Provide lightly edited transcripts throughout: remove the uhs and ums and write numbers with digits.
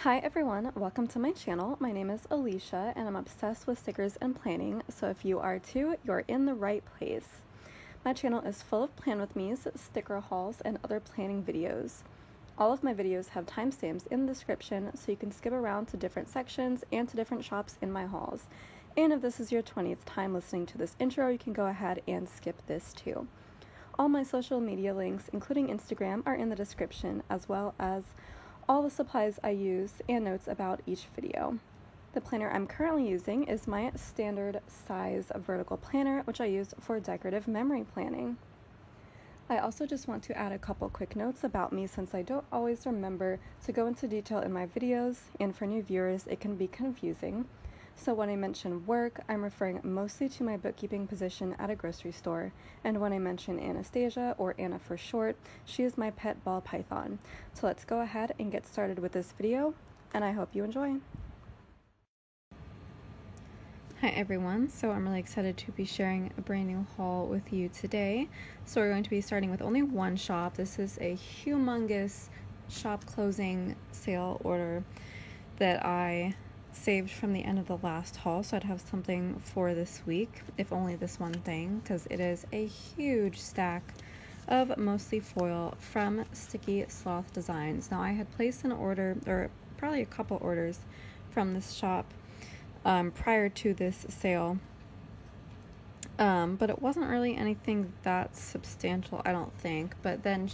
Hi everyone, welcome to my channel. My name is Alicia and I'm obsessed with stickers and planning, so if you are too, you're in the right place. My channel is full of plan with me's, sticker hauls, and other planning videos. All of my videos have timestamps in the description so you can skip around to different sections and to different shops in my hauls. And if this is your 20th time listening to this intro, you can go ahead and skip this too. All my social media links, including Instagram, are in the description, as well as all the supplies I use and notes about each video. The planner I'm currently using is my standard size vertical planner, which I use for decorative memory planning. I also just want to add a couple quick notes about me since I don't always remember to go into detail in my videos, and for new viewers it can be confusing. So when I mention work, I'm referring mostly to my bookkeeping position at a grocery store, and when I mention Anastasia, or Anna for short, she is my pet ball python. So let's go ahead and get started with this video, and I hope you enjoy. Hi everyone, so I'm really excited to be sharing a brand new haul with you today. So we're going to be starting with only one shop. This is a humongous shop closing sale order that I saved from the end of the last haul, so I'd have something for this week, if only this one thing, because it is a huge stack of mostly foil from Sticky Sloth Designs. Now I had placed an order, or probably a couple orders from this shop prior to this sale, but it wasn't really anything that substantial, I don't think. But then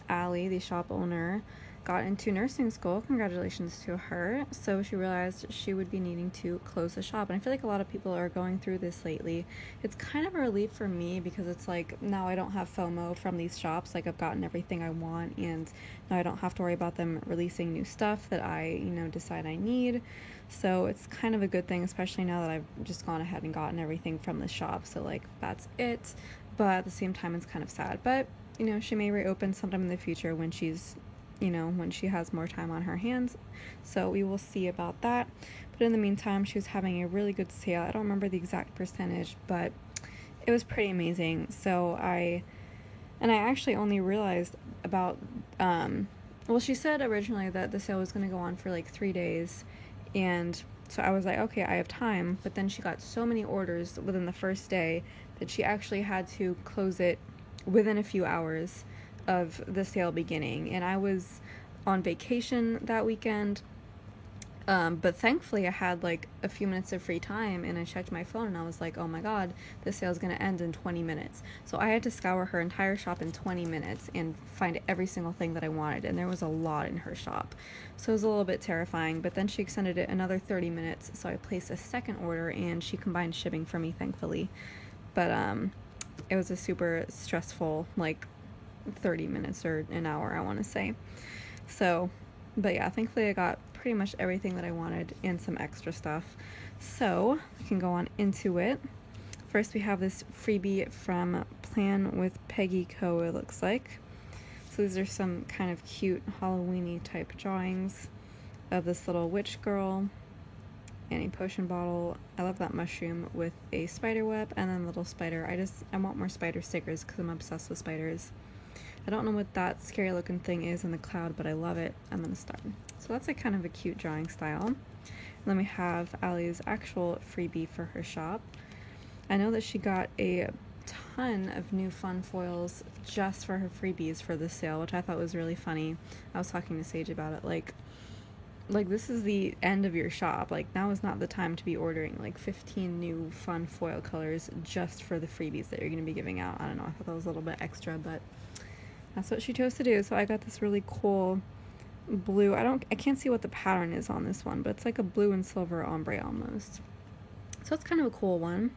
Allie, the shop owner, got into nursing school. Congratulations to her. So she realized she would be needing to close the shop, and I feel like a lot of people are going through this lately. It's kind of a relief for me because it's like now I don't have FOMO from these shops. Like I've gotten everything I want, and now I don't have to worry about them releasing new stuff that I decide I need. So it's kind of a good thing, especially now that I've just gone ahead and gotten everything from the shop. So like that's it, but at the same time it's kind of sad. But she may reopen sometime in the future when when she has more time on her hands, so we will see about that. But in the meantime, she was having a really good sale. I don't remember the exact percentage, but it was pretty amazing. So I actually only realized about well, she said originally that the sale was going to go on for like 3 days, and so I was like, okay, I have time. But then she got so many orders within the first day that she actually had to close it within a few hours of the sale beginning, and I was on vacation that weekend, but thankfully I had like a few minutes of free time, and I checked my phone and I was like, oh my god, the sale's gonna end in 20 minutes. So I had to scour her entire shop in 20 minutes and find every single thing that I wanted, and there was a lot in her shop, so it was a little bit terrifying. But then she extended it another 30 minutes, so I placed a second order and she combined shipping for me, thankfully. But it was a super stressful 30 minutes or an hour, I want to say. So, but yeah, thankfully I got pretty much everything that I wanted and some extra stuff. So we can go on into it. First we have this freebie from Plan with Peggy Co., it looks like. So these are some kind of cute Halloween-y type drawings of this little witch girl and a potion bottle. I love that mushroom with a spider web and then a little spider. I want more spider stickers because I'm obsessed with spiders. I don't know what that scary looking thing is in the cloud, but I love it, and then a star. So that's kind of a cute drawing style. And then we have Allie's actual freebie for her shop. I know that she got a ton of new fun foils just for her freebies for this sale, which I thought was really funny. I was talking to Sage about it, like this is the end of your shop. Like now is not the time to be ordering like 15 new fun foil colors just for the freebies that you're going to be giving out. I don't know, I thought that was a little bit extra, but that's what she chose to do. So I got this really cool blue, I can't see what the pattern is on this one, but it's like a blue and silver ombre almost. So it's kind of a cool one,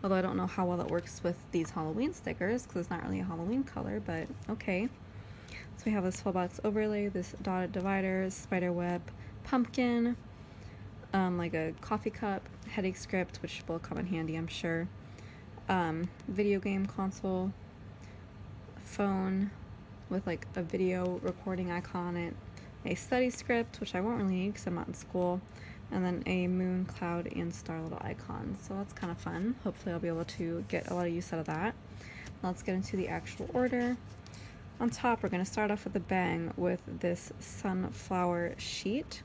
although I don't know how well it works with these Halloween stickers because it's not really a Halloween color, but okay. So we have this full box overlay, this dotted divider, spider web, pumpkin, like a coffee cup, headache script, which will come in handy, I'm sure, video game console, phone with like a video recording icon on it, a study script, which I won't really need because I'm not in school, and then a moon, cloud, and star little icon. So that's kind of fun. Hopefully I'll be able to get a lot of use out of that. Now let's get into the actual order. on top, we're going to start off with a bang with this sunflower sheet.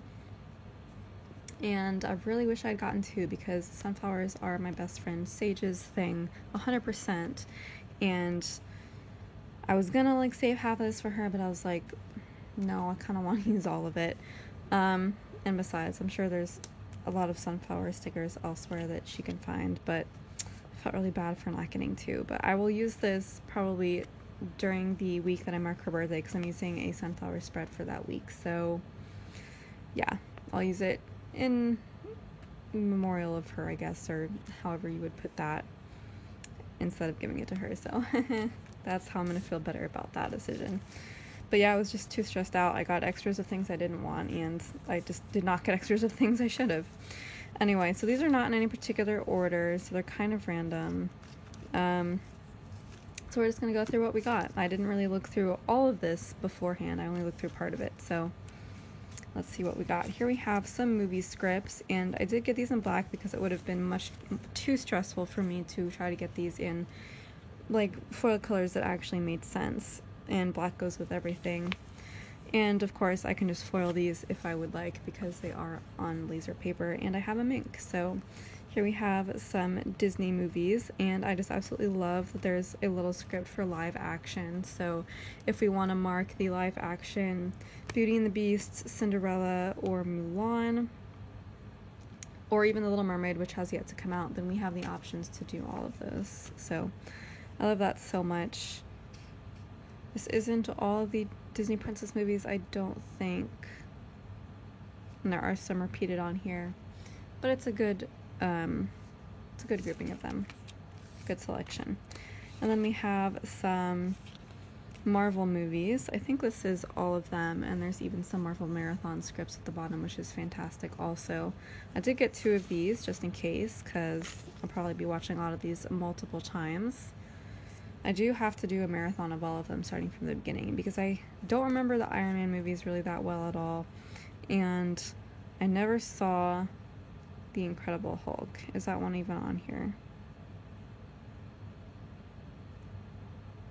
And I really wish I'd gotten two because sunflowers are my best friend Sage's thing 100%. And I was gonna like save half of this for her, but I was like, no, I kind of want to use all of it. And besides, I'm sure there's a lot of sunflower stickers elsewhere that she can find, but I felt really bad for not getting two. But I will use this probably during the week that I mark her birthday because I'm using a sunflower spread for that week. So yeah, I'll use it in memorial of her, I guess, or however you would put that, instead of giving it to her. So that's how I'm gonna feel better about that decision. But yeah, I was just too stressed out. I got extras of things I didn't want, and I just did not get extras of things I should have. Anyway, so these are not in any particular order, so they're kind of random. So we're just gonna go through what we got. I didn't really look through all of this beforehand. I only looked through part of it, so let's see what we got. Here we have some movie scripts, and I did get these in black because it would have been much too stressful for me to try to get these in like foil colors that actually made sense, and black goes with everything. And of course I can just foil these if I would like because they are on laser paper and I have a Mink. So here we have some Disney movies, and I just absolutely love that there's a little script for live action. So if we want to mark the live action Beauty and the Beast, Cinderella, or Mulan, or even The Little Mermaid, which has yet to come out, then we have the options to do all of those. So I love that so much. This isn't all of the Disney princess movies, I don't think. And there are some repeated on here, but it's a good grouping of them. Good selection. And then we have some Marvel movies. I think this is all of them, and there's even some Marvel Marathon scripts at the bottom, which is fantastic also. I did get two of these just in case, because I'll probably be watching a lot of these multiple times. I do have to do a marathon of all of them starting from the beginning because I don't remember the Iron Man movies really that well at all, and I never saw The Incredible Hulk. Is that one even on here?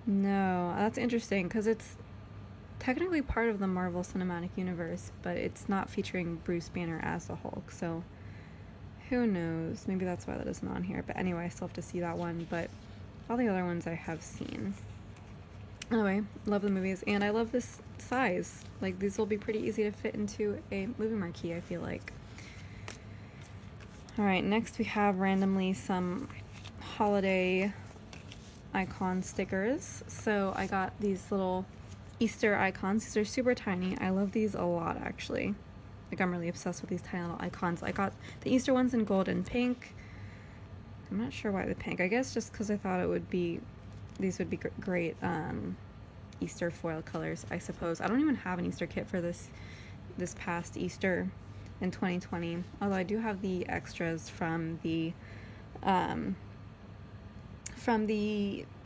No, that's interesting because it's technically part of the Marvel Cinematic Universe, but it's not featuring Bruce Banner as the Hulk, so who knows? Maybe that's why that isn't on here. But anyway, I still have to see that one, but all the other ones I have seen. Anyway, love the movies, and I love this size. Like, these will be pretty easy to fit into a movie marquee, I feel like. Alright, next we have randomly some holiday icon stickers. So I got these little Easter icons. These are super tiny. I love these a lot, actually. Like, I'm really obsessed with these tiny little icons. I got the Easter ones in gold and pink. I'm not sure why the pink. I guess just because I thought these would be great Easter foil colors, I suppose. I don't even have an Easter kit for this past Easter in 2020. Although I do have the extras from the I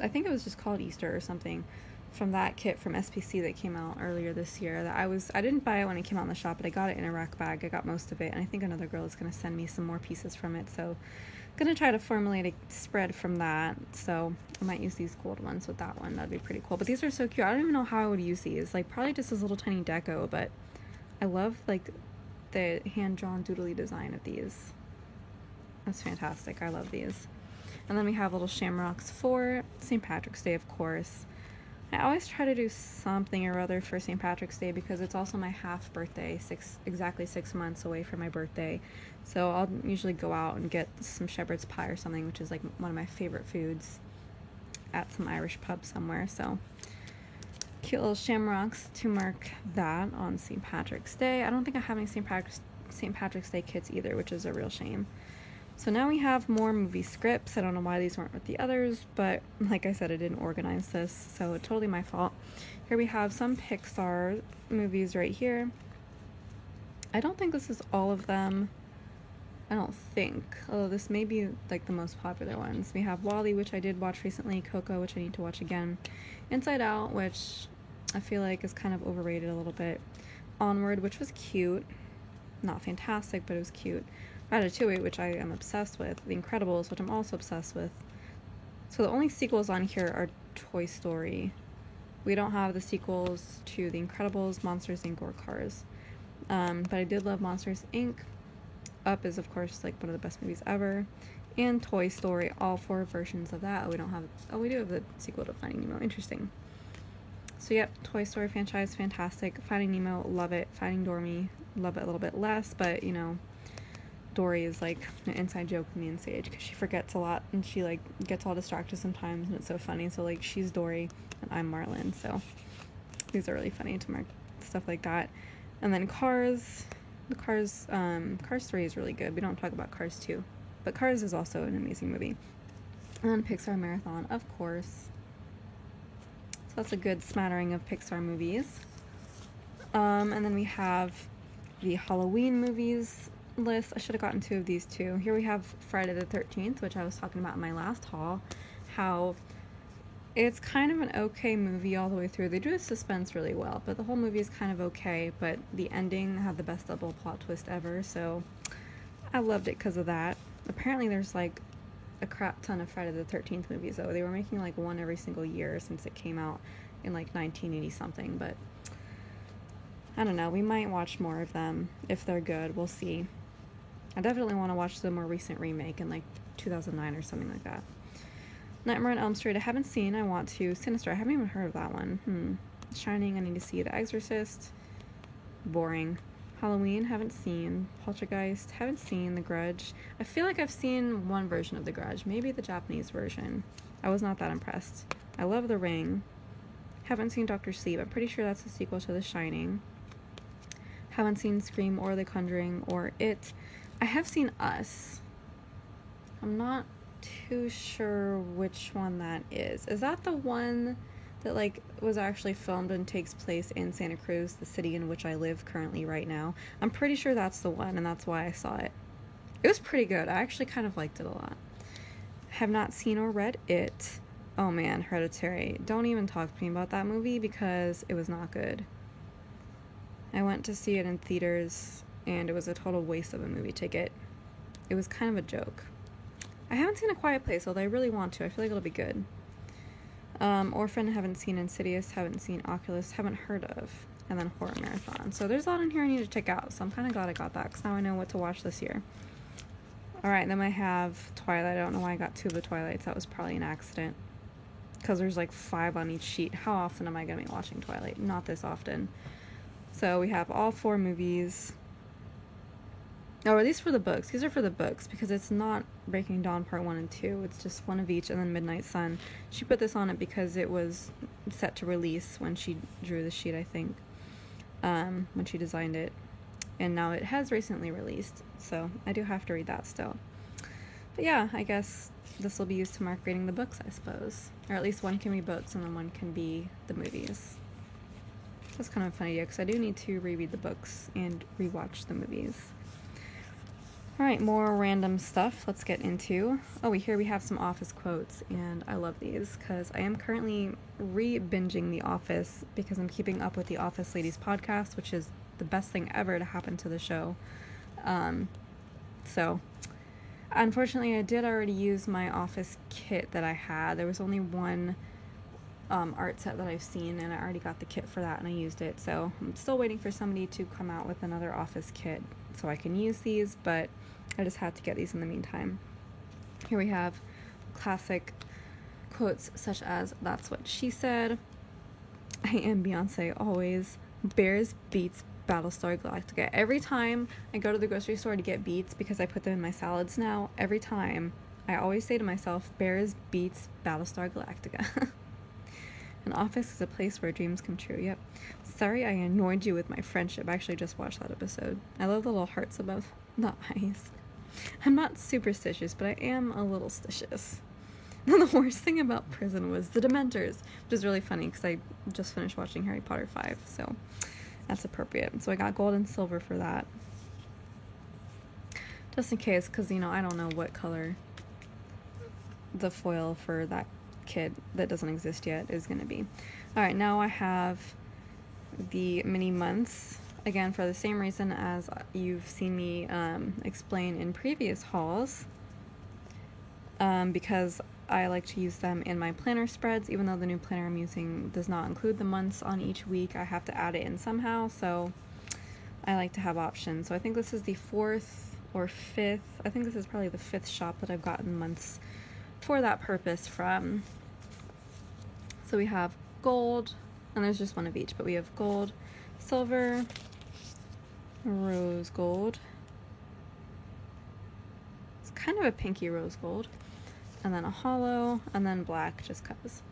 think it was just called Easter or something, from that kit from SPC that came out earlier this year. I didn't buy it when it came out in the shop, but I got it in a rack bag. I got most of it, and I think another girl is going to send me some more pieces from it. So I'm going to try to formulate a spread from that. So I might use these gold ones with that one. That'd be pretty cool. But these are so cute. I don't even know how I would use these. Like, probably just as little tiny deco, but I love like the hand-drawn doodly design of these. That's fantastic. I love these. And then we have little shamrocks for St. Patrick's Day, of course. I always try to do something or other for St. Patrick's Day because it's also my half birthday, exactly 6 months away from my birthday. So I'll usually go out and get some shepherd's pie or something, which is like one of my favorite foods, at some Irish pub somewhere. So cute little shamrocks to mark that on St. Patrick's Day. I don't think I have any St. Patrick's Day kits either, which is a real shame. So now we have more movie scripts. I don't know why these weren't with the others, but like I said, I didn't organize this, so it's totally my fault. Here we have some Pixar movies right here. I don't think this is all of them. I don't think. Although this may be like the most popular ones. We have WALL-E, which I did watch recently, Coco, which I need to watch again, Inside Out, which I feel like is kind of overrated a little bit, Onward, which was cute. Not fantastic, but it was cute. Ratatouille, which I am obsessed with. The Incredibles, which I'm also obsessed with. So the only sequels on here are Toy Story We don't have the sequels to The Incredibles, Monsters, Inc., or Cars. But I did love Monsters, Inc. Up is, of course, like one of the best movies ever. And Toy Story, all 4 versions of that. We do have the sequel to Finding Nemo. Interesting. So, yep, Toy Story franchise, fantastic. Finding Nemo, love it. Finding Dory, love it a little bit less, but, you know, Dory is like an inside joke with me and Sage because she forgets a lot and she like gets all distracted sometimes, and it's so funny. So like she's Dory and I'm Marlin, so these are really funny to mark stuff like that. And then Cars 3 is really good. We don't talk about Cars 2, but Cars is also an amazing movie. And then Pixar Marathon, of course. So that's a good smattering of Pixar movies. And then we have the Halloween movies list. I should have gotten 2 of these too. Here we have Friday the 13th, which I was talking about in my last haul, how it's kind of an okay movie all the way through. They do the suspense really well, but the whole movie is kind of okay, but the ending had the best double plot twist ever, so I loved it because of that. Apparently there's like a crap ton of Friday the 13th movies, though. They were making like one every single year since it came out in like 1980 something, but I don't know. We might watch more of them if they're good. We'll see. I definitely want to watch the more recent remake in like 2009 or something like that. Nightmare on Elm Street, I haven't seen. I want to. Sinister, I haven't even heard of that one. Shining, I need to see. The Exorcist, boring. Halloween, haven't seen. Poltergeist, haven't seen. The Grudge, I feel like I've seen one version of The Grudge, maybe the Japanese version. I was not that impressed. I love The Ring. Haven't seen Doctor Sleep. I'm pretty sure that's a sequel to The Shining. Haven't seen Scream or The Conjuring or It. I have seen Us. I'm not too sure which one that is. Is that the one that like was actually filmed and takes place in Santa Cruz, the city in which I live currently right now? I'm pretty sure that's the one, and that's why I saw it. It was pretty good. I actually kind of liked it a lot. Have not seen or read It. Oh man, Hereditary. Don't even talk to me about that movie because it was not good. I went to see it in theaters and it was a total waste of a movie ticket. It was kind of a joke. I haven't seen A Quiet Place, although I really want to. I feel like it'll be good. Orphan, haven't seen. Insidious, haven't seen. Oculus, haven't heard of. And then Horror Marathon. So there's a lot in here I need to check out, so I'm kind of glad I got that, because now I know what to watch this year. Alright, then I have Twilight. I don't know why I got 2 of the Twilights. That was probably an accident, because there's like 5 on each sheet. How often am I going to be watching Twilight? Not this often. So we have all 4 movies. Oh, at least for the books. These are for the books because it's not Breaking Dawn Part 1 and 2. It's just one of each, and then Midnight Sun. She put this on it because it was set to release when she drew the sheet, I think, when she designed it. And now it has recently released, so I do have to read that still. But yeah, I guess this will be used to mark reading the books, I suppose. Or at least one can be books and then one can be the movies. That's kind of a fun idea because I do need to reread the books and rewatch the movies. Alright, more random stuff let's get into. Oh, here we have some Office quotes, and I love these because I am currently re-binging The Office because I'm keeping up with the Office Ladies podcast, which is the best thing ever to happen to the show. So, unfortunately, I did already use my Office kit that I had. There was only one art set that I've seen, and I already got the kit for that, and I used it. So I'm still waiting for somebody to come out with another Office kit so I can use these, but I just had to get these in the meantime. Here we have classic quotes such as, "That's what she said," "I am Beyonce always," "Bears beats Battlestar Galactica." Every time I go to the grocery store to get beets, because I put them in my salads now, every time I always say to myself, "Bears beats Battlestar Galactica." An office is a place where dreams come true. Yep. "Sorry I annoyed you with my friendship." I actually just watched that episode. I love the little hearts above the eyes. I'm not superstitious, but I am a little stitious. And the worst thing about prison was the Dementors, which is really funny because I just finished watching Harry Potter 5, so that's appropriate. So I got gold and silver for that. Just in case, because, you know, I don't know what color the foil for that kit that doesn't exist yet is going to be. Alright, now I have the mini months. Again, for the same reason as you've seen me explain in previous hauls, because I like to use them in my planner spreads. Even though the new planner I'm using does not include the months on each week, I have to add it in somehow, so I like to have options. So I think this is the 4th or 5th. I think this is probably the 5th shop that I've gotten months for that purpose from. So we have gold, and there's just one of each, but we have gold, silver, rose gold. It's kind of a pinky rose gold, and then a hollow, and then black just cuz.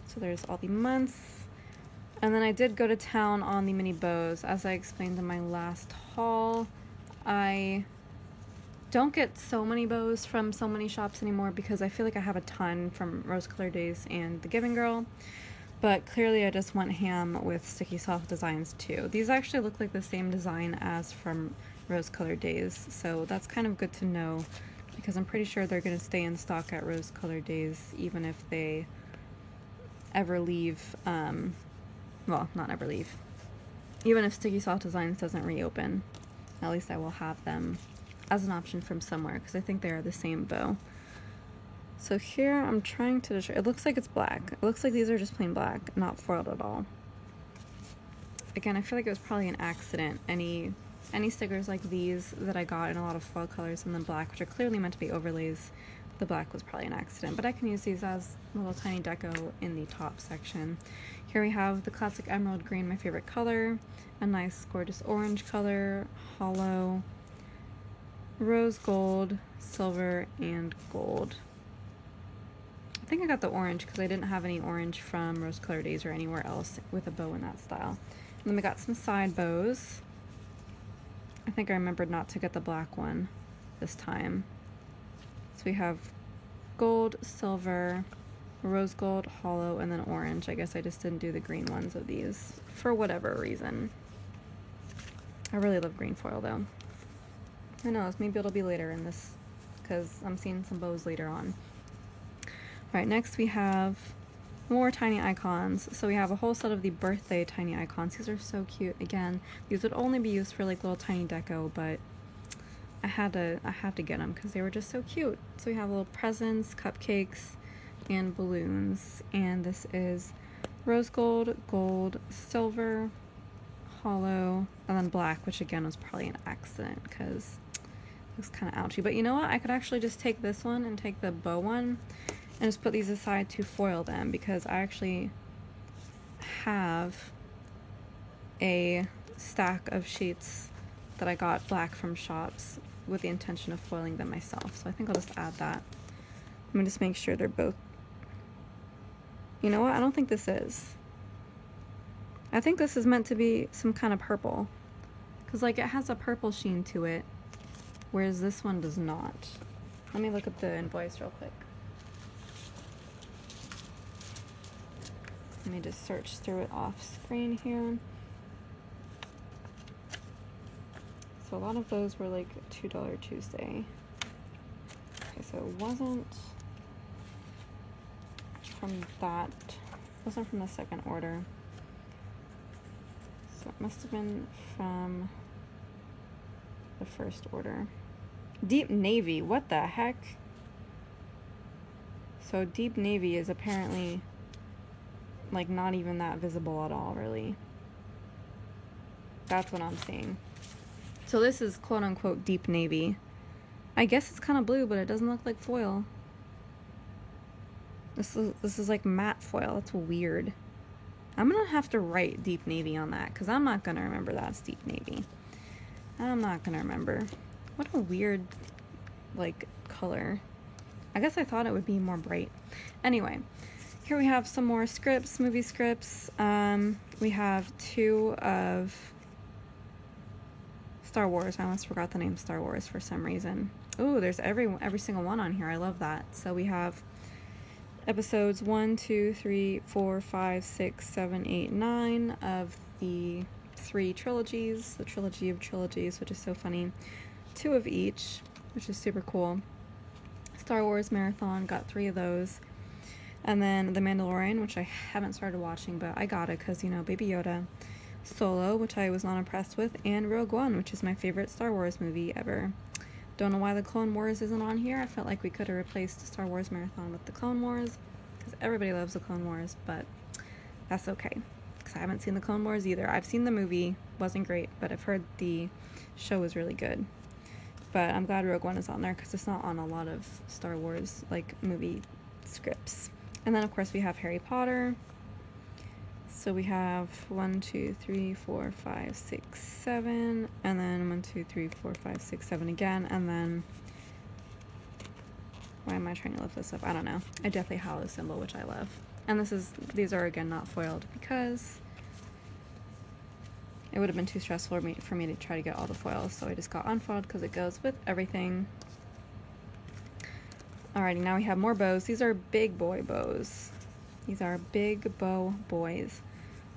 So there's all the months. And then I did go to town on the mini bows. As I explained in my last haul, I don't get so many bows from so many shops anymore because I feel like I have a ton from Rose Colored Days and The Giving Girl. But clearly I just went ham with Sticky Soft Designs too. These actually look like the same design as from Rose Colored Days, so that's kind of good to know because I'm pretty sure they're going to stay in stock at Rose Colored Days even if they ever leave, well, not ever leave. Even if Sticky Soft Designs doesn't reopen, at least I will have them as an option from somewhere because I think they are the same bow. So here I'm trying to, it looks like it's black. It looks like these are just plain black, not foiled at all. Again, I feel like it was probably an accident. Any stickers like these that I got in a lot of foil colors and then black, which are clearly meant to be overlays, the black was probably an accident. But I can use these as little tiny deco in the top section. Here we have the classic emerald green, my favorite color, a nice gorgeous orange color, hollow, rose gold, silver, and gold. I think I got the orange because I didn't have any orange from Rose Colored Days or anywhere else with a bow in that style. And then we got some side bows. I think I remembered not to get the black one this time. So we have gold, silver, rose gold, hollow, and then orange. I guess I just didn't do the green ones of these for whatever reason. I really love green foil though. Who knows, maybe it'll be later in this because I'm seeing some bows later on. Alright, next we have more tiny icons. So we have a whole set of the birthday tiny icons. These are so cute. Again, these would only be used for like little tiny deco, but I had to get them because they were just so cute. So we have little presents, cupcakes, and balloons. And this is rose gold, gold, silver, hollow, and then black, which again was probably an accident because it looks kind of ouchy. But you know what? I could actually just take this one and take the bow one and just put these aside to foil them because I actually have a stack of sheets that I got black from shops with the intention of foiling them myself. So I think I'll just add that. Let me just make sure they're both... You know what? I don't think this is. I think this is meant to be some kind of purple because like it has a purple sheen to it, whereas this one does not. Let me look at the invoice real quick. Let me just search through it off screen here. So a lot of those were like $2 Tuesday. Okay, so it wasn't from that. It wasn't from the second order. So it must have been from the first order. Deep Navy, what the heck? So Deep Navy is apparently like not even that visible at all, really. That's what I'm seeing. So this is quote unquote Deep Navy. I guess it's kind of blue, but it doesn't look like foil. This is like matte foil. That's weird. I'm gonna have to write Deep Navy on that because I'm not gonna remember that's Deep Navy. I'm not gonna remember. What a weird like color. I guess I thought it would be more bright. Anyway, here we have some more scripts, movie scripts. We have 2 of Star Wars. I almost forgot the name Star Wars for some reason. Ooh, there's every single one on here. I love that. So we have episodes 1, 2, 3, 4, 5, 6, 7, 8, 9 of the 3 trilogies, the trilogy of trilogies, which is so funny. 2 of each, which is super cool. Star Wars Marathon, got 3 of those. And then The Mandalorian, which I haven't started watching, but I got it because, you know, Baby Yoda. Solo, which I was not impressed with, and Rogue One, which is my favorite Star Wars movie ever. Don't know why the Clone Wars isn't on here. I felt like we could have replaced Star Wars Marathon with the Clone Wars, because everybody loves the Clone Wars, but that's okay, because I haven't seen the Clone Wars either. I've seen the movie, wasn't great, but I've heard the show was really good. But I'm glad Rogue One is on there, because it's not on a lot of Star Wars, like, movie scripts. And then, of course, we have Harry Potter. So we have 1, 2, 3, 4, 5, 6, 7, and then 1, 2, 3, 4, 5, 6, 7 again, and then, why am I trying to lift this up? I don't know. I definitely have a symbol, which I love. And these are again not foiled, because it would have been too stressful for me to try to get all the foils, so I just got unfoiled because it goes with everything. Alrighty, now we have more bows. These are big boy bows. These are big bow boys.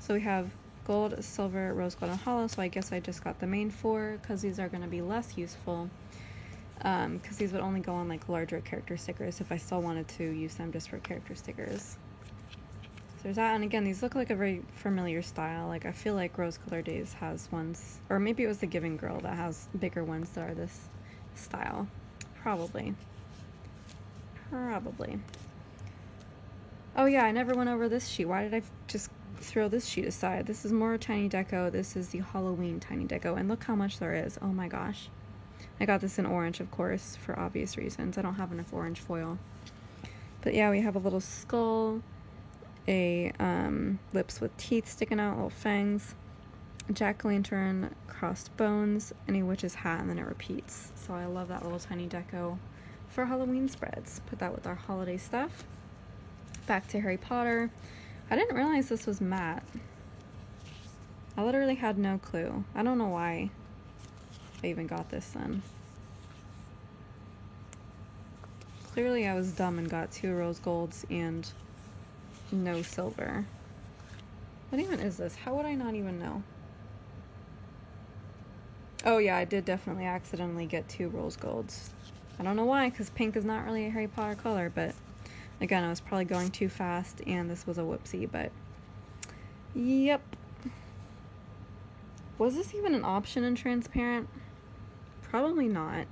So we have gold, silver, rose gold, and hollow, so I guess I just got the main 4, because these are going to be less useful, because these would only go on like larger character stickers if I still wanted to use them just for character stickers. So there's that, and again, these look like a very familiar style. Like, I feel like Rose Color Days has ones, or maybe it was the Giving Girl that has bigger ones that are this style. Probably. Oh yeah, I never went over this sheet. Why did I just throw this sheet aside? This is more Tiny Deco. This is the Halloween Tiny Deco, and look how much there is. Oh my gosh. I got this in orange, of course, for obvious reasons. I don't have enough orange foil. But yeah, we have a little skull, a lips with teeth sticking out, little fangs, jack-o'-lantern, crossed bones, and a witch's hat, and then it repeats. So I love that little Tiny Deco for Halloween spreads. Put that with our holiday stuff. Back to Harry Potter. I didn't realize this was matte. I literally had no clue. I don't know why I even got this then. Clearly I was dumb and got 2 rose golds and no silver. What even is this? How would I not even know? Oh yeah, I did definitely accidentally get 2 rose golds. I don't know why, because pink is not really a Harry Potter color, but again, I was probably going too fast, and this was a whoopsie, but yep. Was this even an option in transparent? Probably not.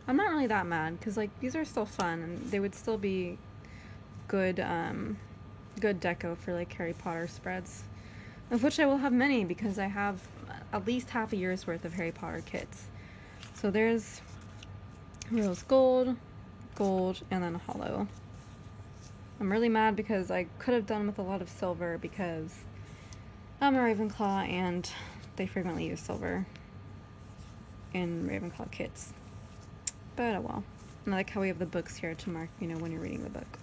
I'm not really that mad, because, like, these are still fun, and they would still be good, good deco for, like, Harry Potter spreads, of which I will have many, because I have at least half a year's worth of Harry Potter kits. So there's rose gold, gold, and then hollow. I'm really mad because I could have done with a lot of silver, because I'm a Ravenclaw and they frequently use silver in Ravenclaw kits. But oh well. And I like how we have the books here to mark, you know, when you're reading the book.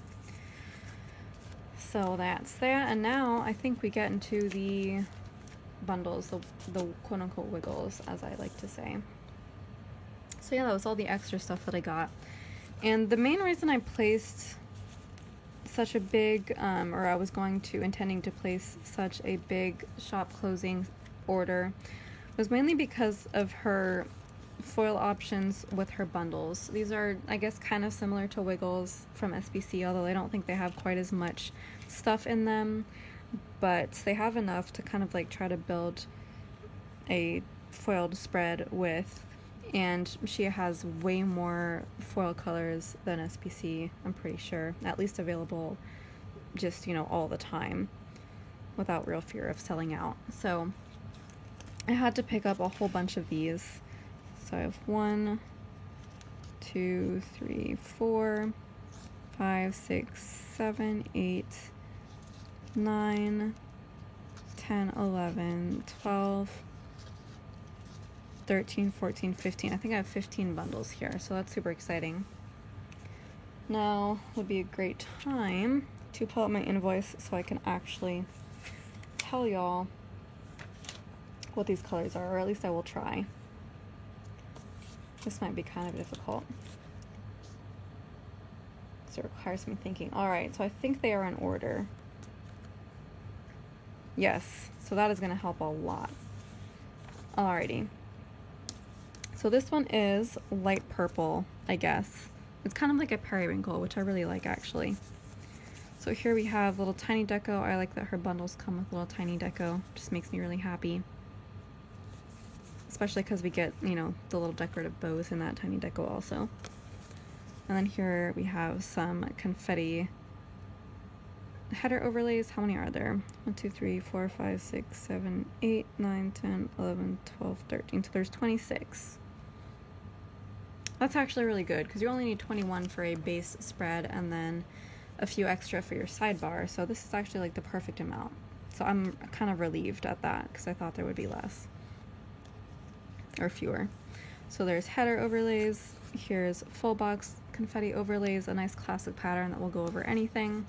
So that's that, and now I think we get into the bundles, the quote-unquote wiggles, as I like to say. So yeah, that was all the extra stuff that I got. And the main reason I placed such a big, or I was intending to place such a big shop closing order, was mainly because of her foil options with her bundles. These are, I guess, kind of similar to Wiggles from SBC, although I don't think they have quite as much stuff in them, but they have enough to kind of like try to build a foiled spread with. And she has way more foil colors than SPC, I'm pretty sure. At least available just, you know, all the time without real fear of selling out. So I had to pick up a whole bunch of these. So I have 1, 2, 3, 4, 5, 6, 7, 8, 9, 10, 11, 12, 13, 14, 15. I think I have 15 bundles here, so that's super exciting. Now would be a great time to pull out my invoice so I can actually tell y'all what these colors are, or at least I will try. This might be kind of difficult, because it requires me thinking. Alright, so I think they are in order. Yes, so that is going to help a lot. Alrighty. So this one is light purple, I guess. It's kind of like a periwinkle, which I really like, actually. So here we have little Tiny Deco. I like that her bundles come with little Tiny Deco. Just makes me really happy. especially because we get, you know, the little decorative bows in that tiny deco also. And then here we have some confetti header overlays. How many are there? 1, 2, 3, 4, 5, 6, 7, 8, 9, 10, 11, 12, 13. So there's 26. That's actually really good because you only need 21 for a base spread and then a few extra for your sidebar. So this is actually like the perfect amount. So I'm kind of relieved at that because I thought there would be less or fewer. So there's header overlays. Here's full box confetti overlays, a nice classic pattern that will go over anything.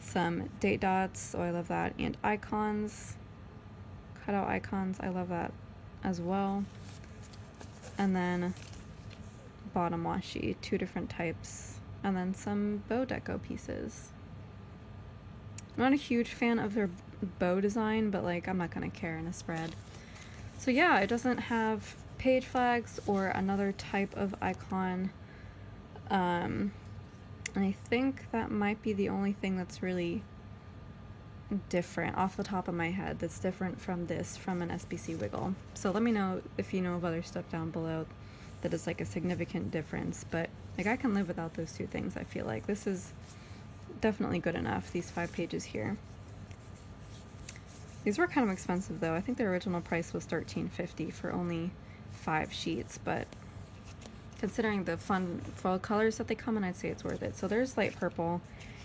Some date dots, oh I love that, and icons, cutout icons, I love that as well. And then bottom washi, 2 different types, and then some bow deco pieces. I'm not a huge fan of their bow design, but like I'm not gonna care in a spread. So yeah, it doesn't have page flags or another type of icon. And I think that might be the only thing that's really different off the top of my head that's different from this from an SBC Wiggle. So let me know if you know of other stuff down below that is like a significant difference, but like I can live without those 2 things. I feel like this is definitely good enough, these 5 pages here. These were kind of expensive though. I think the original price was $13.50 for only 5 sheets, but considering the fun fall colors that they come in, I'd say it's worth it. So there's light purple.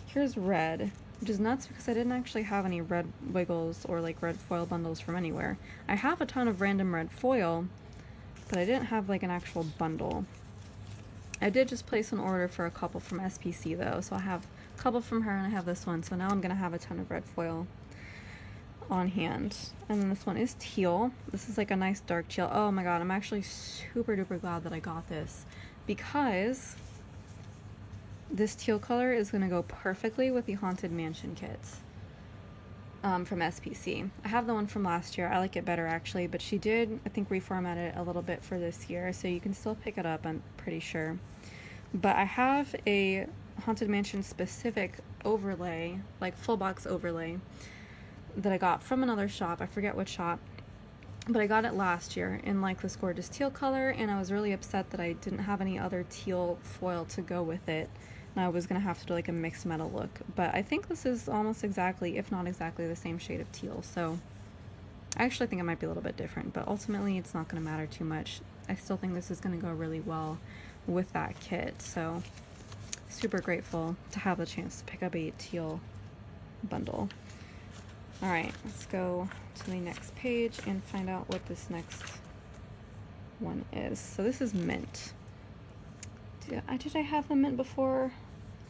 Here's red, which is nuts because I didn't actually have any red wiggles or like red foil bundles from anywhere. I have a ton of random red foil, but I didn't have like an actual bundle. I did just place an order for a couple from SPC though, so I have a couple from her and I have this one, so now I'm gonna have a ton of red foil on hand. And then this one is teal. This is like a nice dark teal. Oh my god, I'm actually super duper glad that I got this because this teal color is going to go perfectly with the Haunted Mansion kits from SPC. I have the one from last year. I like it better actually, but she did, I think, reformat it a little bit for this year, so you can still pick it up, I'm pretty sure. But I have a Haunted Mansion specific overlay, like full box overlay, that I got from another shop. I forget which shop, but I got it last year in like this gorgeous teal color, and I was really upset that I didn't have any other teal foil to go with it, and I was gonna have to do like a mixed metal look. But I think this is almost exactly, if not exactly, the same shade of teal, so I actually think it might be a little bit different, but ultimately it's not gonna matter too much. I still think this is gonna go really well with that kit, so super grateful to have the chance to pick up a teal bundle. Alright, let's go to the next page and find out what this next one is. So this is mint. Did I have the mint before?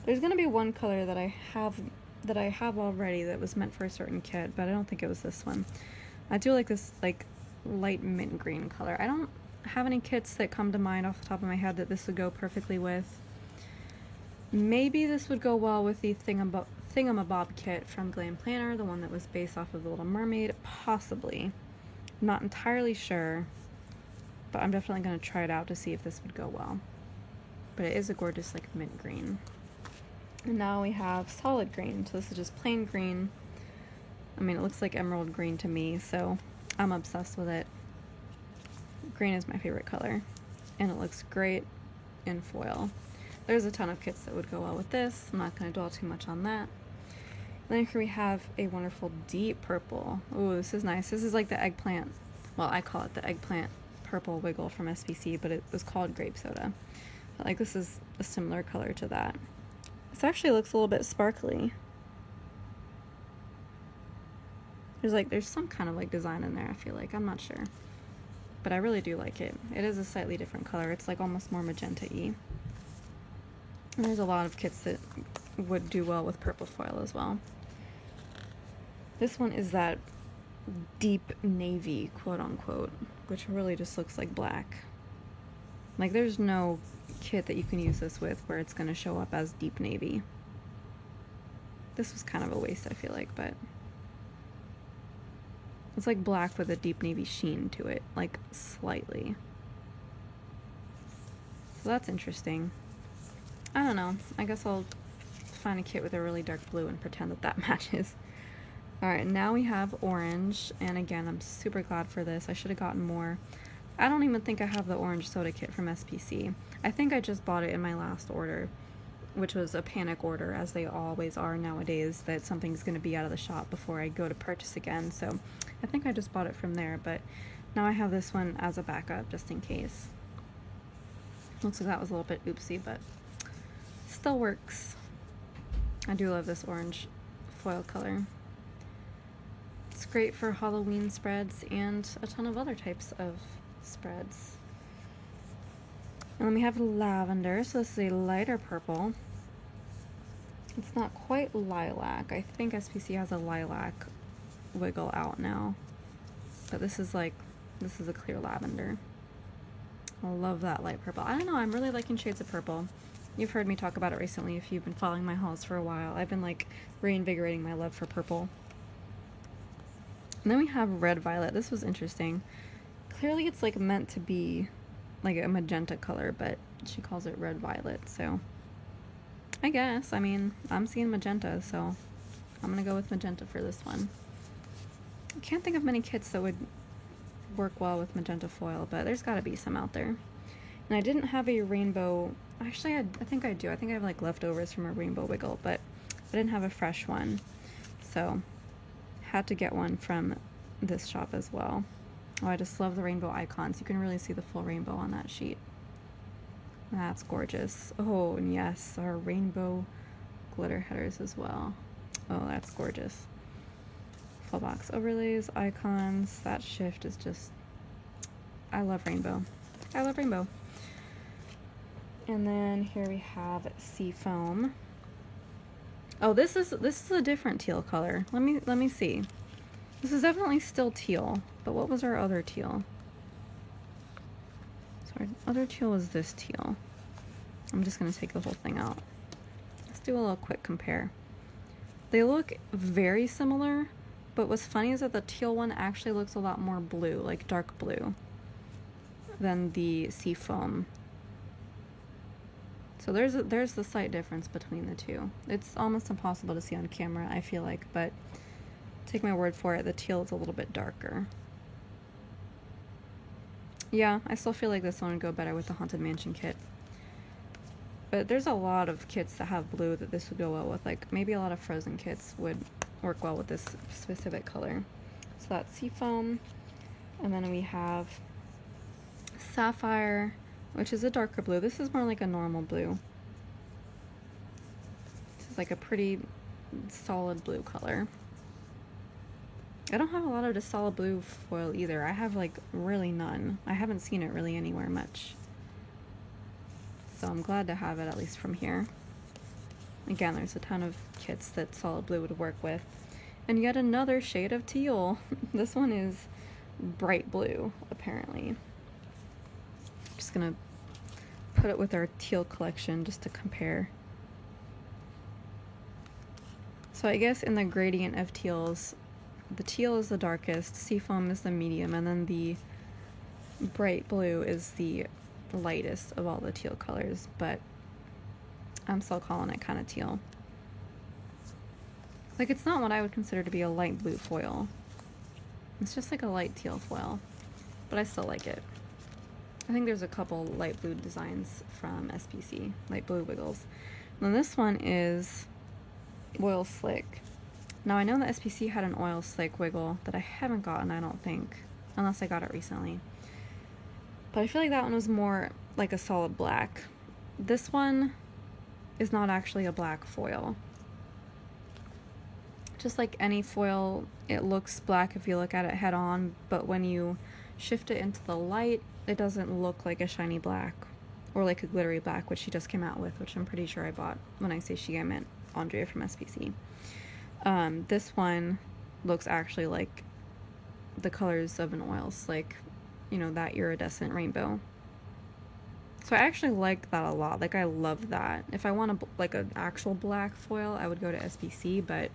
There's gonna be one color that I have already that was meant for a certain kit, but I don't think it was this one. I do like this like light mint green color. I don't have any kits that come to mind off the top of my head that this would go perfectly with. Maybe this would go well with the Thingamabob kit from Glam Planner, the one that was based off of The Little Mermaid, possibly. I'm not entirely sure, but I'm definitely going to try it out to see if this would go well. But it is a gorgeous like mint green. And now we have solid green, so this is just plain green. I mean, it looks like emerald green to me, so I'm obsessed with it. Green is my favorite color, and it looks great in foil. There's a ton of kits that would go well with this. I'm not going to dwell too much on that. Then here we have a wonderful deep purple. Ooh, this is nice. This is like the eggplant, well, I call it the eggplant purple wiggle from SPC, but it was called grape soda. But like this is a similar color to that. This actually looks a little bit sparkly. There's some kind of like design in there, I feel like. I'm not sure. But I really do like it. It is a slightly different color. It's like almost more magenta-y. And there's a lot of kits that would do well with purple foil as well. This one is that deep navy, quote unquote, which really just looks like black. Like there's no kit that you can use this with where it's going to show up as deep navy. This was kind of a waste, I feel like, but it's like black with a deep navy sheen to it, like slightly. So that's interesting. I don't know. I guess I'll find a kit with a really dark blue and pretend that that matches. Alright, now we have orange, and again, I'm super glad for this. I should have gotten more. I don't even think I have the orange soda kit from SPC. I think I just bought it in my last order, which was a panic order, as they always are nowadays, that something's going to be out of the shop before I go to purchase again. So I think I just bought it from there, but now I have this one as a backup just in case. Looks like that was a little bit oopsie, but still works. I do love this orange foil color. It's great for Halloween spreads and a ton of other types of spreads. And then we have lavender, so this is a lighter purple. It's not quite lilac. I think SPC has a lilac wiggle out now. But this is a clear lavender. I love that light purple. I don't know, I'm really liking shades of purple. You've heard me talk about it recently if you've been following my hauls for a while. I've been like reinvigorating my love for purple. And then we have red violet. This was interesting. Clearly it's like meant to be like a magenta color, but she calls it red violet, so I guess, I mean, I'm seeing magenta, so I'm gonna go with magenta for this one. I can't think of many kits that would work well with magenta foil, but there's gotta be some out there. And I didn't have a rainbow, actually I think I do. I think I have like leftovers from a rainbow wiggle, but I didn't have a fresh one, so had to get one from this shop as well. Oh, I just love the rainbow icons. You can really see the full rainbow on that sheet. That's gorgeous. Oh, and yes, our rainbow glitter headers as well. Oh, that's gorgeous. Full box overlays, icons. That shift is just, I love rainbow. I love rainbow. And then here we have Seafoam. Oh, this is a different teal color. Let me see. This is definitely still teal, but what was our other teal? So our other teal was this teal. I'm just gonna take the whole thing out. Let's do a little quick compare. They look very similar, but what's funny is that the teal one actually looks a lot more blue, like dark blue, than the Seafoam. So there's the slight difference between the two. It's almost impossible to see on camera, I feel like, but take my word for it, the teal is a little bit darker. Yeah, I still feel like this one would go better with the Haunted Mansion kit. But there's a lot of kits that have blue that this would go well with. Like, maybe a lot of Frozen kits would work well with this specific color. So that's Seafoam. And then we have Sapphire, which is a darker blue. This is more like a normal blue. This is like a pretty solid blue color. I don't have a lot of the solid blue foil either. I have like really none. I haven't seen it really anywhere much. So I'm glad to have it at least from here. Again, there's a ton of kits that solid blue would work with. And yet another shade of teal. This one is bright blue, apparently. Just gonna put it with our teal collection just to compare. So I guess in the gradient of teals, the teal is the darkest, Seafoam is the medium, and then the bright blue is the lightest of all the teal colors, but I'm still calling it kind of teal. Like, it's not what I would consider to be a light blue foil. It's just like a light teal foil, but I still like it. I think there's a couple light blue designs from SPC, light blue wiggles. And then this one is Oil Slick. Now I know that SPC had an Oil Slick wiggle that I haven't gotten, I don't think, unless I got it recently. But I feel like that one was more like a solid black. This one is not actually a black foil. Just like any foil, it looks black if you look at it head on, but when you shift it into the light, it doesn't look like a shiny black or like a glittery black, which she just came out with, which I'm pretty sure I bought. When I say she, I meant Andrea from SPC. This one looks actually like the colors of an Oil Slick, you know, that iridescent rainbow. So I actually like that a lot. Like, I love that. If I want like an actual black foil, I would go to SPC, but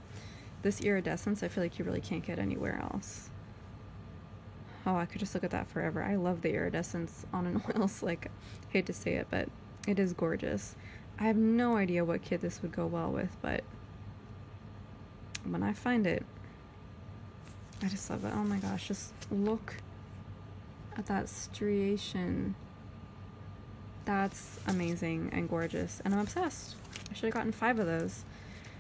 this iridescence, I feel like you really can't get anywhere else. Oh, I could just look at that forever. I love the iridescence on an Oil Slick. Hate to say it, but it is gorgeous. I have no idea what kit this would go well with, but when I find it, I just love it. Oh my gosh, just look at that striation. That's amazing and gorgeous, and I'm obsessed. I should have gotten 5 of those.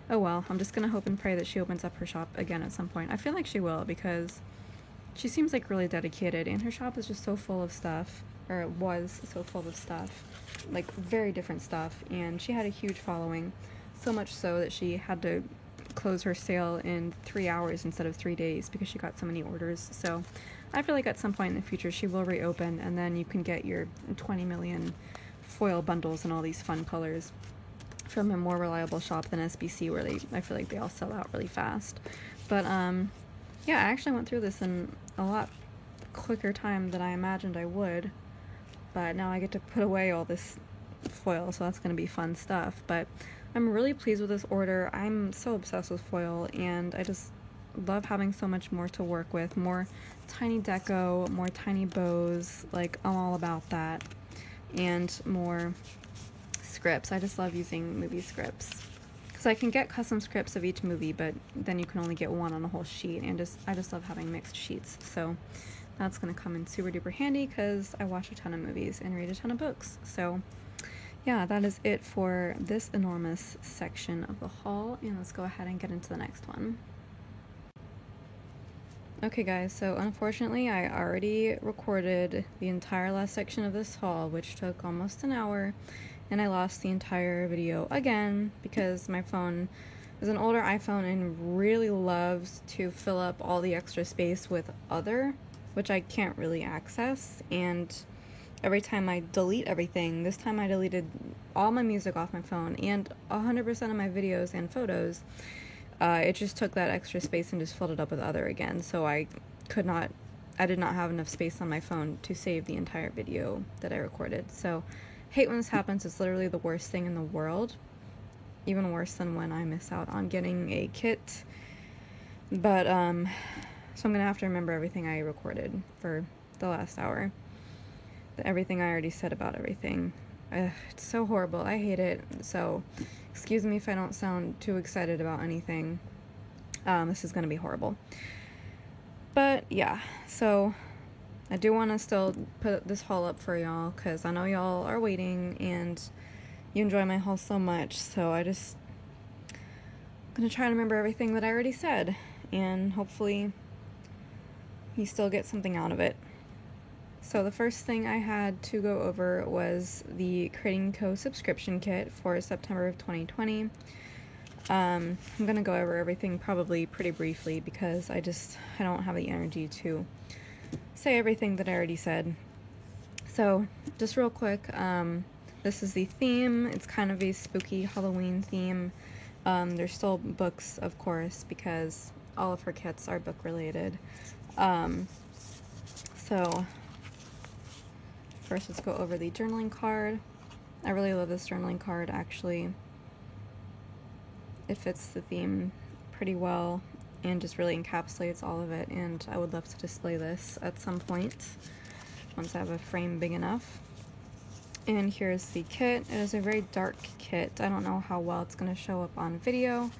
Oh well, I'm just gonna hope and pray that she opens up her shop again at some point. I feel like she will, because she seems like really dedicated, and her shop is just so full of stuff, or it was so full of stuff, like very different stuff, and she had a huge following, so much so that she had to close her sale in 3 hours instead of 3 days because she got so many orders. So I feel like at some point in the future she will reopen, and then you can get your 20 million foil bundles in all these fun colors from a more reliable shop than SBC, where I feel like they all sell out really fast. But yeah, I actually went through this in a lot quicker time than I imagined I would, but now I get to put away all this foil, so that's going to be fun stuff. But I'm really pleased with this order. I'm so obsessed with foil, and I just love having so much more to work with. More tiny deco, more tiny bows, like I'm all about that. And more scripts. I just love using movie scripts, because I can get custom scripts of each movie, but then you can only get one on a whole sheet, and I just love having mixed sheets. So that's going to come in super duper handy, because I watch a ton of movies and read a ton of books. So yeah, that is it for this enormous section of the haul, and let's go ahead and get into the next one. Okay guys, so unfortunately I already recorded the entire last section of this haul, which took almost an hour, and I lost the entire video again because my phone is an older iPhone and really loves to fill up all the extra space with other, which I can't really access, and every time I delete everything, this time I deleted all my music off my phone and 100% of my videos and photos. It just took that extra space and just filled it up with other again, so I did not have enough space on my phone to save the entire video that I recorded. So, hate when this happens. It's literally the worst thing in the world. Even worse than when I miss out on getting a kit. But, so I'm gonna have to remember everything I recorded for the last hour. Everything I already said about everything. It's so horrible. I hate it. So, excuse me if I don't sound too excited about anything. This is going to be horrible. But, yeah. So, I do want to still put this haul up for y'all, because I know y'all are waiting, and you enjoy my haul so much. So, I'm going to try to remember everything that I already said, and hopefully you still get something out of it. So the first thing I had to go over was the Creating Co subscription kit for September of 2020. I'm going to go over everything probably pretty briefly, because I don't have the energy to say everything that I already said. So just real quick, this is the theme. It's kind of a spooky Halloween theme. There's still books, of course, because all of her kits are book related. So first, let's go over the journaling card. I really love this journaling card, actually. It fits the theme pretty well and just really encapsulates all of it, and I would love to display this at some point once I have a frame big enough. And here's the kit. It is a very dark kit. I don't know how well it's going to show up on video,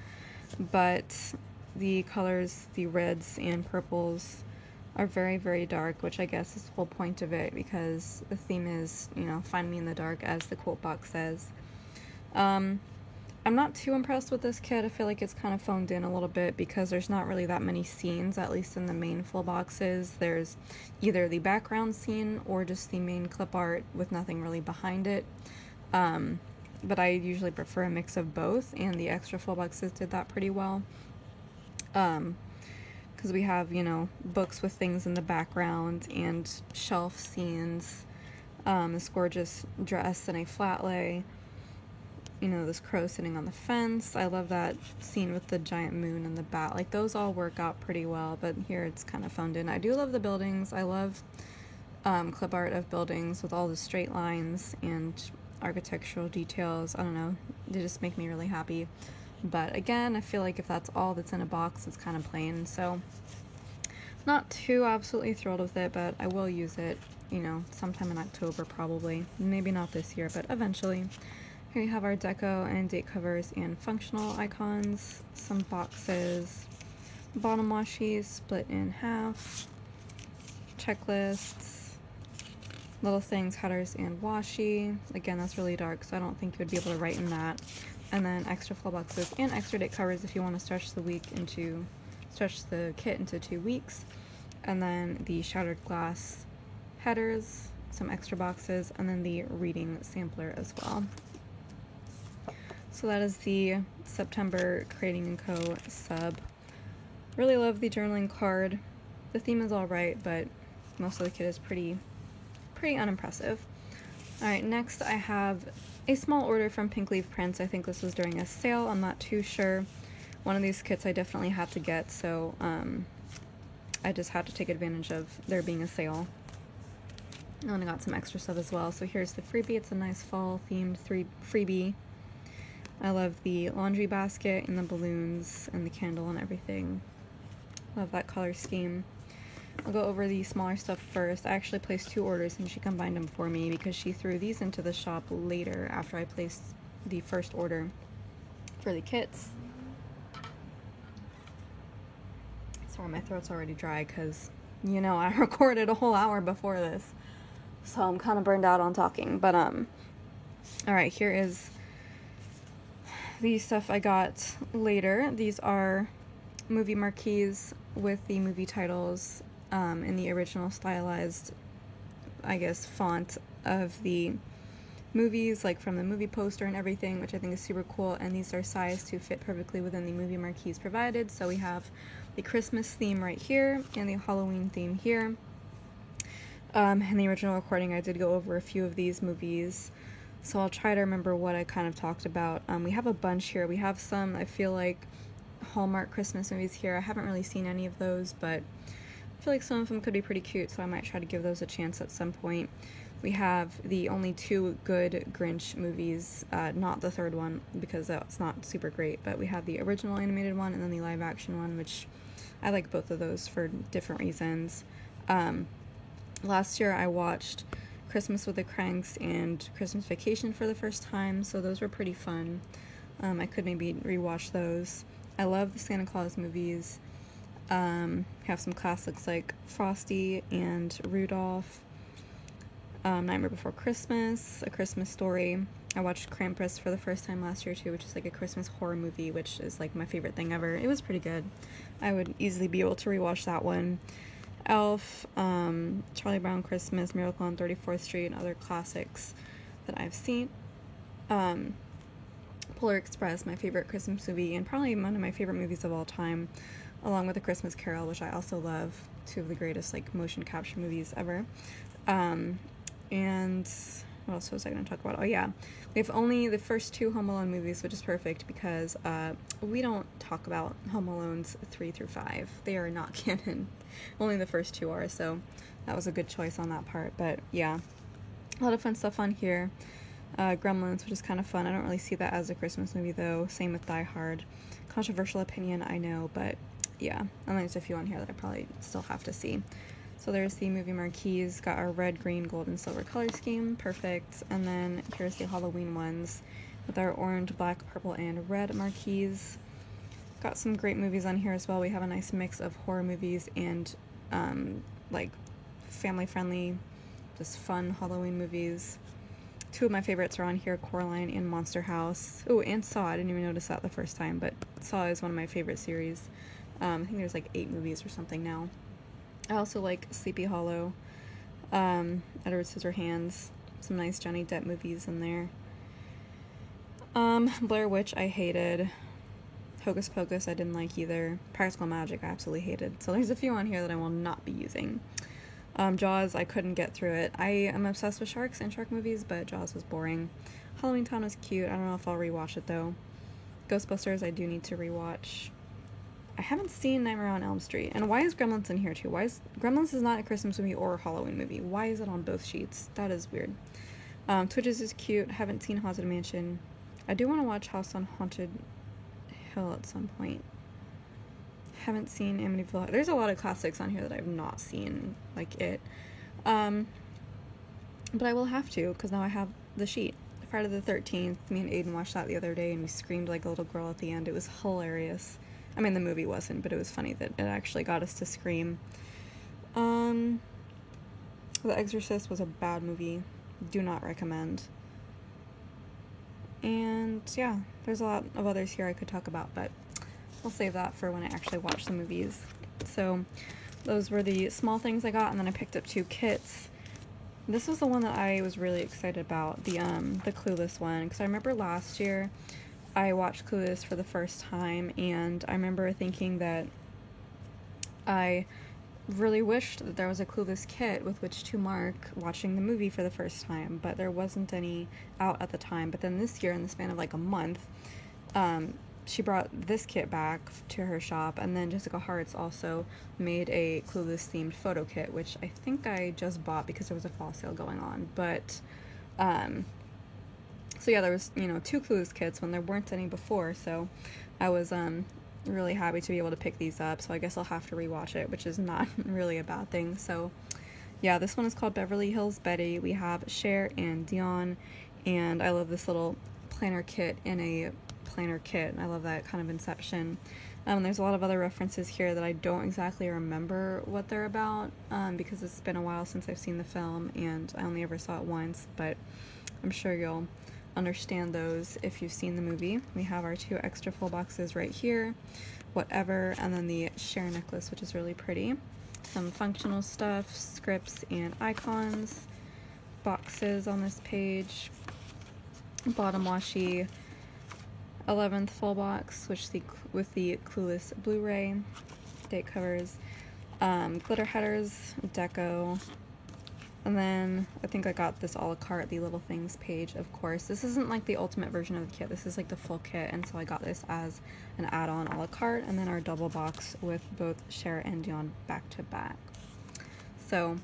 but the colors, the reds and purples, are very, very dark, which I guess is the whole point of it, because the theme is, find me in the dark, as the quote box says. I'm not too impressed with this kit. I feel like it's kind of phoned in a little bit, because there's not really that many scenes, at least in the main full boxes. There's either the background scene or just the main clip art with nothing really behind it. But I usually prefer a mix of both, and the extra full boxes did that pretty well. Because we have, books with things in the background and shelf scenes, this gorgeous dress and a flat lay, this crow sitting on the fence. I love that scene with the giant moon and the bat. Like, those all work out pretty well, but here it's kind of phoned in. I do love the buildings. I love clip art of buildings with all the straight lines and architectural details. I don't know, they just make me really happy. But again, I feel like if that's all that's in a box, it's kind of plain. So, not too absolutely thrilled with it, but I will use it, sometime in October probably. Maybe not this year, but eventually. Here we have our deco and date covers and functional icons, some boxes, bottom washies split in half, checklists, Little Things, Headers, and Washi. Again, that's really dark, so I don't think you would be able to write in that. And then extra full boxes and extra date covers if you want to stretch the kit into 2 weeks. And then the Shattered Glass headers, some extra boxes, and then the reading sampler as well. So that is the September Crating & Co. sub. Really love the journaling card. The theme is alright, but most of the kit is pretty unimpressive. Alright, next I have a small order from Pink Leaf Prints. I think this was during a sale, I'm not too sure. One of these kits I definitely had to get, so I just had to take advantage of there being a sale. And then I got some extra stuff as well. So here's the freebie. It's a nice fall themed freebie. I love the laundry basket and the balloons and the candle and everything. Love that color scheme. I'll go over the smaller stuff first. I actually placed 2 orders and she combined them for me because she threw these into the shop later after I placed the first order for the kits. Sorry, my throat's already dry because, you know, I recorded a whole hour before this. So I'm kind of burned out on talking. But, alright, here is the stuff I got later. These are movie marquees with the movie titles in the original stylized, I guess, font of the movies, like from the movie poster and everything, which I think is super cool. And these are sized to fit perfectly within the movie marquees provided. So we have the Christmas theme right here and the Halloween theme here. In the original recording, I did go over a few of these movies, so I'll try to remember what I kind of talked about. We have a bunch here. We have some, I feel like, Hallmark Christmas movies here. I haven't really seen any of those, but I feel like some of them could be pretty cute, so I might try to give those a chance at some point. We have the only 2 good Grinch movies, not the third one, because that's not super great, but we have the original animated one and then the live action one, which I like both of those for different reasons. Last year I watched Christmas with the Cranks and Christmas Vacation for the first time, so those were pretty fun. I could maybe rewatch those. I love the Santa Claus movies. Have some classics like Frosty and Rudolph, Nightmare Before Christmas, A Christmas Story. I watched Krampus for the first time last year too, which is like a Christmas horror movie, which is like my favorite thing ever. It was pretty good. I would easily be able to rewatch that one. Elf, Charlie Brown Christmas, Miracle on 34th Street, and other classics that I've seen. Polar Express, my favorite Christmas movie, and probably one of my favorite movies of all time, along with A Christmas Carol, which I also love, 2 of the greatest like motion capture movies ever. And what else was I going to talk about? Oh yeah, we have only the first 2 Home Alone movies, which is perfect because we don't talk about Home Alones 3 through 5. They are not canon. Only the first 2 are, so that was a good choice on that part. But yeah, a lot of fun stuff on here. Gremlins, which is kind of fun. I don't really see that as a Christmas movie though. Same with Die Hard. Controversial opinion, I know, but yeah. And then there's a few on here that I probably still have to see. So there's the movie marquees, got our red, green, gold, and silver color scheme, perfect. And then here's the Halloween ones with our orange, black, purple, and red marquees. Got some great movies on here as well. We have a nice mix of horror movies and like family-friendly, just fun Halloween movies. 2 of my favorites are on here, Coraline and Monster House. Oh, and Saw. I didn't even notice that the first time, but Saw is one of my favorite series. I think there's like 8 movies or something now. I also like Sleepy Hollow, Edward Scissorhands, some nice Johnny Depp movies in there. Blair Witch I hated. Hocus Pocus I didn't like either. Practical Magic I absolutely hated. So there's a few on here that I will not be using. Jaws, I couldn't get through it. I am obsessed with sharks and shark movies, but Jaws was boring. Halloween Town was cute. I don't know if I'll rewatch it though. Ghostbusters I do need to rewatch. I haven't seen Nightmare on Elm Street. And why is Gremlins in here too? Gremlins is not a Christmas movie or a Halloween movie. Why is it on both sheets? That is weird. Twitches is cute. Haven't seen Haunted Mansion. I do want to watch House on Haunted Hill at some point. Haven't seen Amityville. There's a lot of classics on here that I've not seen, like it. But I will have to, because now I have the sheet. Friday the 13th, me and Aiden watched that the other day, and we screamed like a little girl at the end. It was hilarious. I mean, the movie wasn't, but it was funny that it actually got us to scream. The Exorcist was a bad movie. Do not recommend. And yeah, there's a lot of others here I could talk about, but I'll save that for when I actually watch the movies. So those were the small things I got, and then I picked up 2 kits. This was the one that I was really excited about, the Clueless one, because I remember last year I watched Clueless for the first time, and I remember thinking that I really wished that there was a Clueless kit with which to mark watching the movie for the first time, but there wasn't any out at the time. But then this year, in the span of like a month, she brought this kit back to her shop, and then Jessica Hartz also made a Clueless themed photo kit, which I think I just bought because there was a fall sale going on. But so yeah, there was 2 Clueless kits when there weren't any before, so I was really happy to be able to pick these up. So I guess I'll have to rewatch it, which is not really a bad thing. So yeah, this one is called Beverly Hills Betty. We have Cher and Dion, and I love this little planner kit in a planner kit. I love that kind of inception. There's a lot of other references here that I don't exactly remember what they're about, because it's been a while since I've seen the film and I only ever saw it once, but I'm sure you'll understand those if you've seen the movie. We have our 2 extra full boxes right here, whatever, and then the Cher necklace, which is really pretty. Some functional stuff, scripts and icons, boxes on this page, bottom washi, 11th full box, with the Clueless Blu-ray, date covers, glitter headers, deco, and then I think I got this a la carte, the Little Things page, of course. This isn't like the ultimate version of the kit, this is like the full kit, and so I got this as an add-on a la carte, and then our double box with both Cher and Dion back to back. So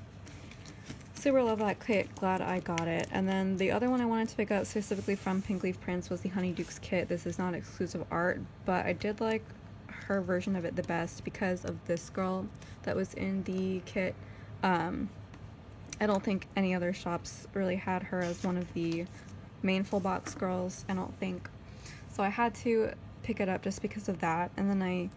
super love that kit, glad I got it. And then the other one I wanted to pick up specifically from Pink Leaf Prints was the Honeydukes kit. This is not exclusive art, but I did like her version of it the best because of this girl that was in the kit. I don't think any other shops really had her as one of the main full box girls, I don't think. So I had to pick it up just because of that. And then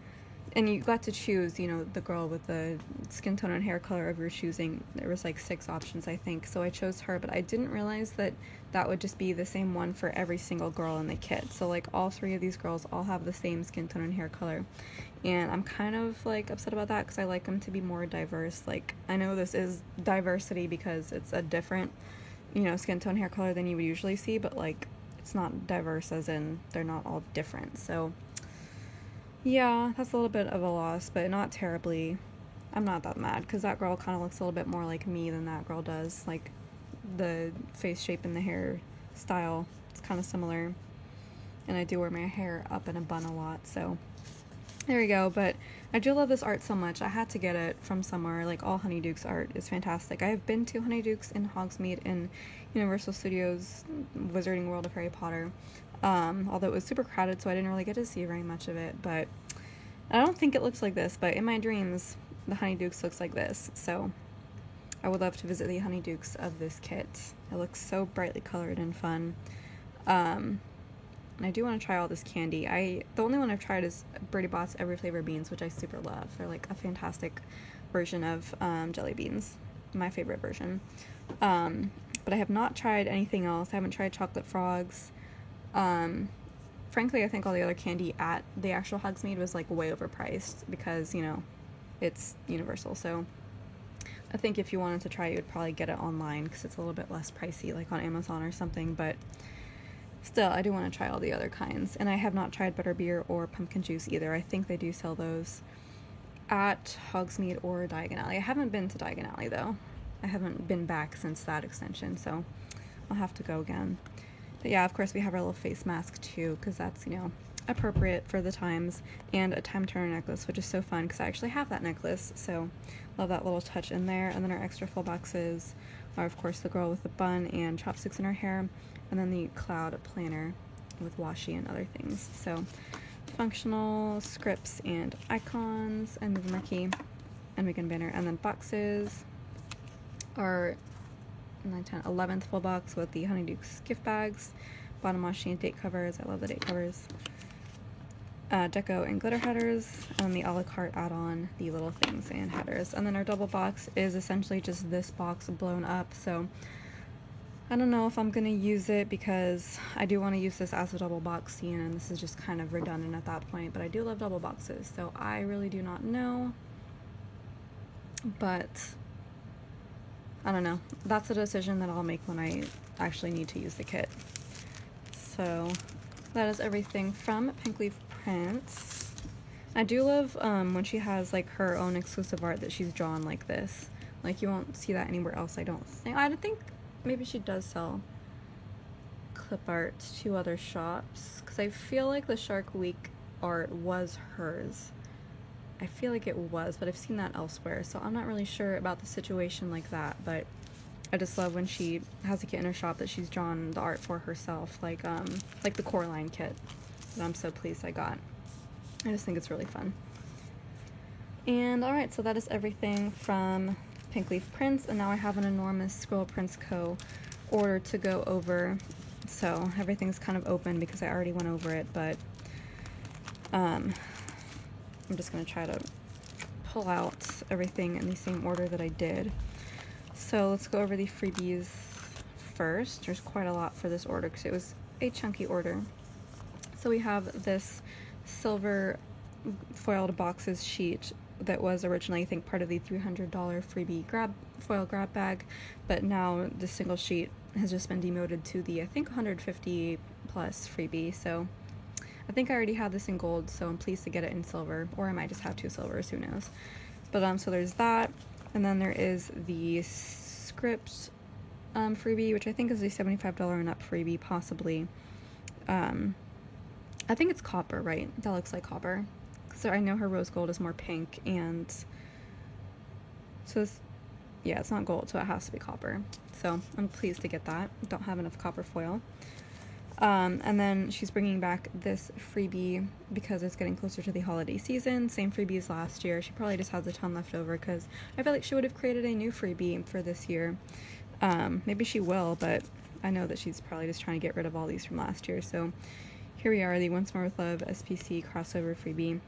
you got to choose, the girl with the skin tone and hair color of your choosing. There was like 6 options, I think. So I chose her, but I didn't realize that that would just be the same one for every single girl in the kit. So like all 3 of these girls all have the same skin tone and hair color. And I'm kind of like upset about that because I like them to be more diverse. Like, I know this is diversity because it's a different, skin tone, hair color than you would usually see, but like it's not diverse as in they're not all different. So yeah, that's a little bit of a loss, but not terribly. I'm not that mad because that girl kind of looks a little bit more like me than that girl does. Like the face shape and the hair style, it's kind of similar. And I do wear my hair up in a bun a lot, so there we go. But I do love this art so much. I had to get it from somewhere. Like, all Honeydukes art is fantastic. I have been to Honeydukes in Hogsmeade in Universal Studios Wizarding World of Harry Potter, although it was super crowded, so I didn't really get to see very much of it. But I don't think it looks like this, but in my dreams the Honeydukes looks like this, so I would love to visit the Honeydukes of this kit. It looks so brightly colored and fun. And I do want to try all this candy. The only one I've tried is Bertie Bott's Every Flavor Beans, which I super love. They're like a fantastic version of jelly beans, my favorite version. But I have not tried anything else. I haven't tried chocolate frogs. Frankly, I think all the other candy at the actual Hogsmeade was like way overpriced because, it's Universal. So I think if you wanted to try it, you would probably get it online because it's a little bit less pricey, like on Amazon or something. But still, I do want to try all the other kinds. And I have not tried butterbeer or pumpkin juice either. I think they do sell those at Hogsmeade or Diagon Alley. I haven't been to Diagon Alley, though. I haven't been back since that extension, so I'll have to go again. But yeah, of course, we have our little face mask, too, because that's, appropriate for the times. And a time turner necklace, which is so fun, because I actually have that necklace, so love that little touch in there. And then our extra full boxes are, of course, the girl with the bun and chopsticks in her hair, and then the cloud planner with washi and other things. So functional scripts and icons and movie marquee and weekend banner. And then boxes are 9, 10, 11th full box with the Honeydukes gift bags, bottom washi and date covers. I love the date covers. deco and glitter headers, and the a la carte add-on, the little things and headers. And then our double box is essentially just this box blown up, so I don't know if I'm gonna use it because I do want to use this as a double box scene, and this is just kind of redundant at that point, but I do love double boxes, so I really do not know. But I don't know. That's a decision that I'll make when I actually need to use the kit. So that is everything from Pink Leaf Prints. I do love when she has like her own exclusive art that she's drawn like this. Like, you won't see that anywhere else, I don't think. I think maybe she does sell clip art to other shops, because I feel like the Shark Week art was hers. I feel like it was, but I've seen that elsewhere, so I'm not really sure about the situation like that. But I just love when she has a kit in her shop that she's drawn the art for herself, like the Coraline kit that I'm so pleased I got. I just think it's really fun. And alright, so that is everything from Pink Leaf Prints, and now I have an enormous Squirrel Prints Co. order to go over, so everything's kind of open because I already went over it, but I'm just going to try to pull out everything in the same order that I did. So let's go over the freebies first. There's quite a lot for this order because it was a chunky order. So we have this silver foiled boxes sheet that was originally, I think, part of the $300 freebie foil grab bag, but now the single sheet has just been demoted to the, I think, 150 plus freebie. So I think I already have this in gold, so I'm pleased to get it in silver, or I might just have 2 silvers, who knows. But so there's that, and then there is the script freebie, which I think is a $75 and up freebie, possibly. I think it's copper, right? That looks like copper. So I know her rose gold is more pink, and so it's not gold, so it has to be copper. So I'm pleased to get that. Don't have enough copper foil. And then she's bringing back this freebie because it's getting closer to the holiday season. Same freebie as last year. She probably just has a ton left over because I feel like she would have created a new freebie for this year. Maybe she will, but I know that she's probably just trying to get rid of all these from last year. So here we are, the Once More With Love SPC crossover freebie.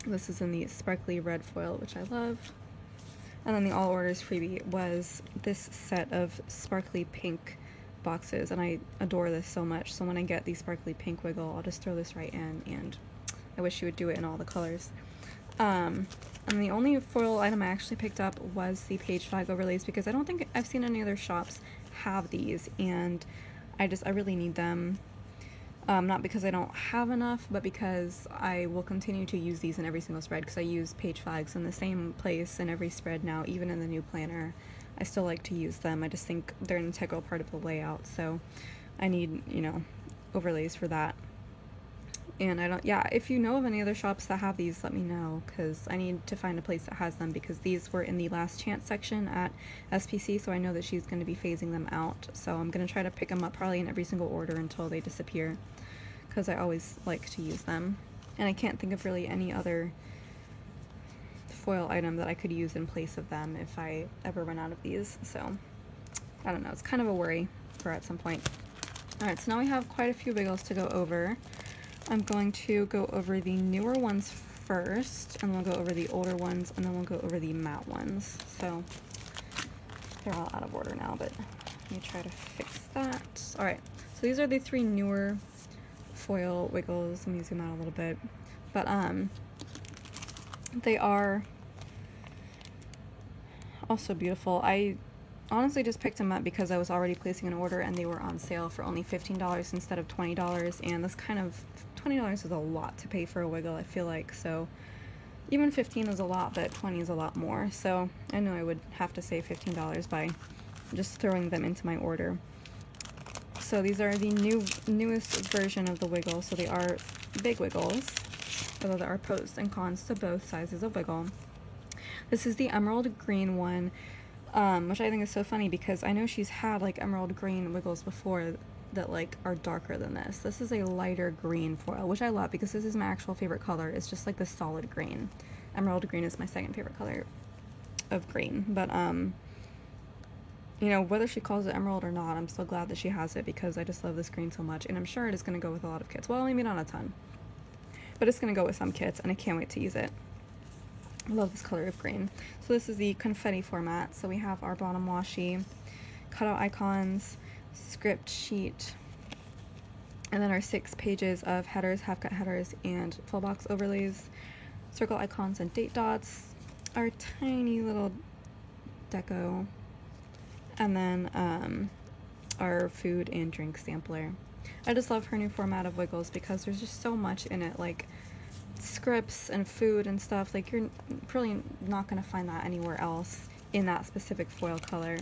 This is in the sparkly red foil, which I love. And then the All Orders freebie was this set of sparkly pink boxes, and I adore this so much. So when I get the sparkly pink wiggle, I'll just throw this right in, and I wish you would do it in all the colors. And the only foil item I actually picked up was the page flag overlays, because I don't think I've seen any other shops have these, and I really need them. Not because I don't have enough, but because I will continue to use these in every single spread, because I use page flags in the same place in every spread now, even in the new planner. I still like to use them. I just think they're an integral part of the layout, so I need, overlays for that. And if you know of any other shops that have these, let me know, because I need to find a place that has them, because these were in the last chance section at SPC, so I know that she's going to be phasing them out. So I'm going to try to pick them up probably in every single order until they disappear, because I always like to use them. And I can't think of really any other foil item that I could use in place of them if I ever run out of these. So I don't know, it's kind of a worry for at some point. Alright, so now we have quite a few wiggles to go over. I'm going to go over the newer ones first, and we'll go over the older ones, and then we'll go over the matte ones. So they're all out of order now, but let me try to fix that. Alright, so these are the 3 newer foil wiggles. Let me zoom out a little bit. But they are also beautiful. I honestly just picked them up because I was already placing an order and they were on sale for only $15 instead of $20, and this kind of $20 is a lot to pay for a wiggle, I feel like. So even 15 is a lot, but 20 is a lot more, so I knew I would have to save $15 by just throwing them into my order. So these are the newest version of the wiggle, so they are big wiggles, although there are pros and cons to both sizes of wiggle. This is the emerald green one, which I think is so funny because I know she's had like emerald green wiggles before that like are darker than this. This is a lighter green foil, which I love because this is my actual favorite color. It's just like the solid green. Emerald green is my second favorite color of green, but whether she calls it emerald or not, I'm so glad that she has it because I just love this green so much, and I'm sure it is going to go with a lot of kits. Well, maybe not a ton, but it's going to go with some kits, and I can't wait to use it. I love this color of green. So this is the confetti format. So we have our bottom washi, cutout icons, script sheet, and then our 6 pages of headers, half-cut headers, and full box overlays, circle icons and date dots, our tiny little deco, and then our food and drink sampler. I just love her new format of wiggles because there's just so much in it, like scripts and food and stuff. Like, you're probably not going to find that anywhere else in that specific foil color.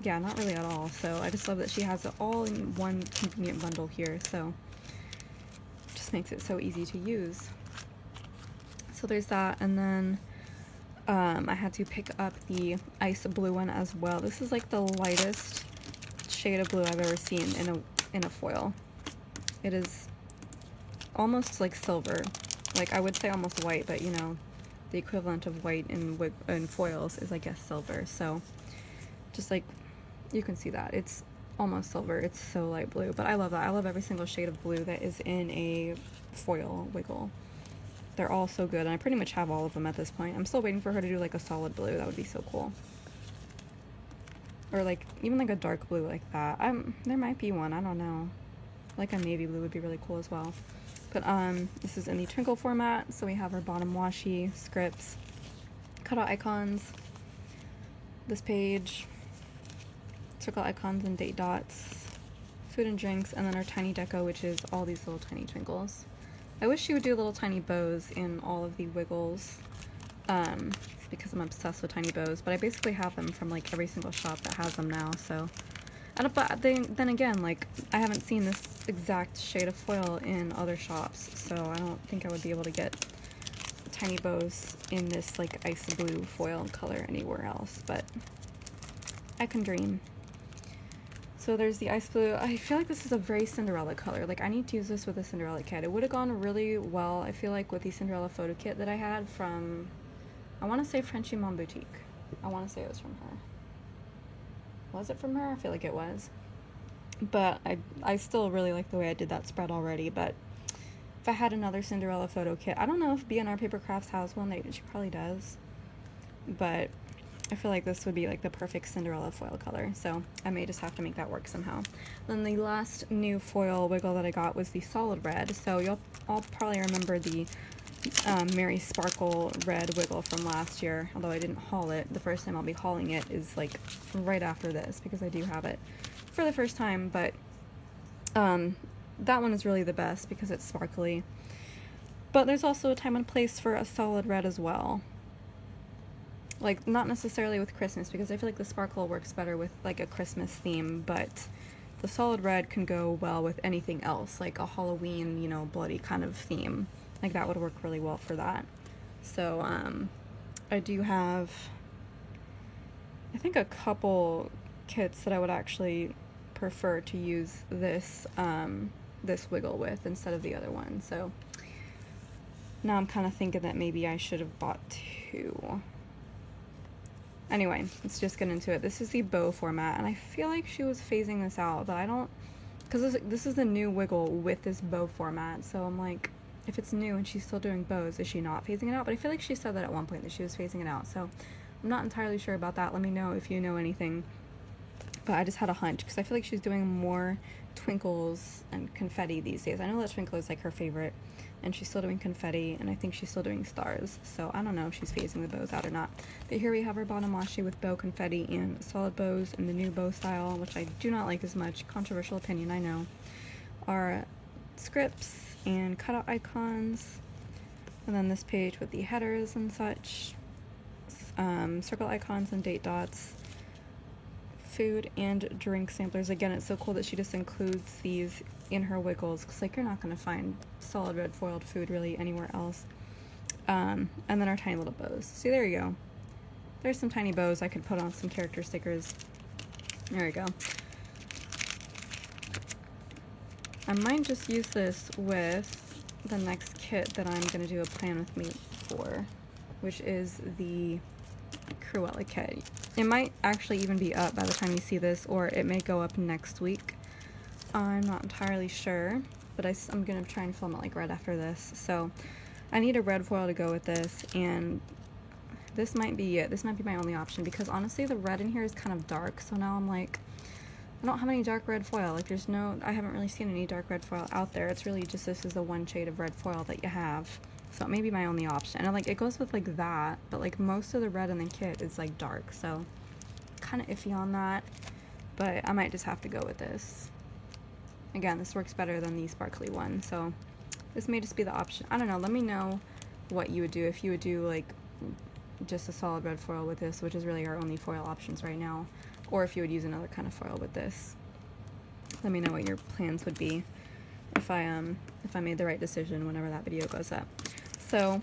Yeah, not really at all. So I just love that she has it all in one convenient bundle here. So it just makes it so easy to use. So there's that. And then I had to pick up the ice blue one as well. This is like the lightest shade of blue I've ever seen in a foil. It is almost like silver. Like, I would say almost white, but you know, the equivalent of white in foils is, I guess, silver. So just like, you can see that it's almost silver. It's so light blue, but I love that. I love every single shade of blue that is in a foil wiggle. They're all so good, and I pretty much have all of them at this point. I'm still waiting for her to do like a solid blue. That would be so cool. Or like even like a dark blue like that. There might be one, I don't know. Like a navy blue would be really cool as well. But this is in the twinkle format, so we have our bottom washi, scripts, cutout icons, this page, circle icons and date dots, food and drinks, and then our tiny deco, which is all these little tiny twinkles. I wish she would do little tiny bows in all of the wiggles, because I'm obsessed with tiny bows, but I basically have them from like every single shop that has them now, so. But then again, like, I haven't seen this exact shade of foil in other shops, so I don't think I would be able to get tiny bows in this like ice blue foil color anywhere else, but I can dream. So there's the ice blue. I feel like this is a very Cinderella color. Like, I need to use this with a Cinderella kit. It would have gone really well, I feel like, with the Cinderella photo kit that I had from, I want to say Frenchie Mon Boutique. I want to say it was from her. Was it from her? I feel like it was. But I still really like the way I did that spread already. But if I had another Cinderella photo kit, I don't know if B&R Paper Crafts has one. She probably does. But I feel like this would be like the perfect Cinderella foil color. So I may just have to make that work somehow. Then the last new foil wiggle that I got was the solid red. So you'll all probably remember the Mary Sparkle red wiggle from last year, although I didn't haul it. The first time I'll be hauling it is like right after this, because I do have it for the first time, but that one is really the best because it's sparkly. But there's also a time and place for a solid red as well. Like, not necessarily with Christmas, because I feel like the sparkle works better with like a Christmas theme, but the solid red can go well with anything else, like a Halloween, you know, bloody kind of theme. Like, that would work really well for that. So, I do have, I think, a couple kits that I would actually prefer to use this, this wiggle with instead of the other one. So, now I'm kind of thinking that maybe I should have bought 2. Anyway, let's just get into it. This is the bow format, and I feel like she was phasing this out, but I don't, because this is the new wiggle with this bow format, so I'm like, if it's new and she's still doing bows, is she not phasing it out? But I feel like she said that at one point, that she was phasing it out, so I'm not entirely sure about that. Let me know if you know anything. But I just had a hunch, because I feel like she's doing more twinkles and confetti these days. I know that twinkle is like her favorite, and she's still doing confetti, and I think she's still doing stars, so I don't know if she's phasing the bows out or not. But here we have our bottom washi with bow confetti and solid bows in the new bow style, which I do not like as much. Controversial opinion, I know. Our scripts and cutout icons, and then this page with the headers and such, circle icons and date dots, food and drink samplers. Again, it's so cool that she just includes these in her wiggles, because like, you're not going to find solid red foiled food really anywhere else. And then our tiny little bows. See, there you go. There's some tiny bows I could put on some character stickers. There we go. I might just use this with the next kit that I'm going to do a plan with me for, which is the Cruella kit. It might actually even be up by the time you see this, or it may go up next week. I'm not entirely sure, but I'm going to try and film it like right after this. So I need a red foil to go with this, and this might be it. This might be my only option, because honestly the red in here is kind of dark, so now I'm like, I don't have any dark red foil. Like I haven't really seen any dark red foil out there. It's really just, this is the one shade of red foil that you have. So it may be my only option. And like, it goes with like that, but like most of the red in the kit is like dark, so kind of iffy on that. But I might just have to go with this. Again, this works better than the sparkly one, so this may just be the option. I don't know, let me know what you would do, if you would do like just a solid red foil with this, which is really our only foil options right now, or if you would use another kind of foil with this. Let me know what your plans would be if I made the right decision whenever that video goes up. So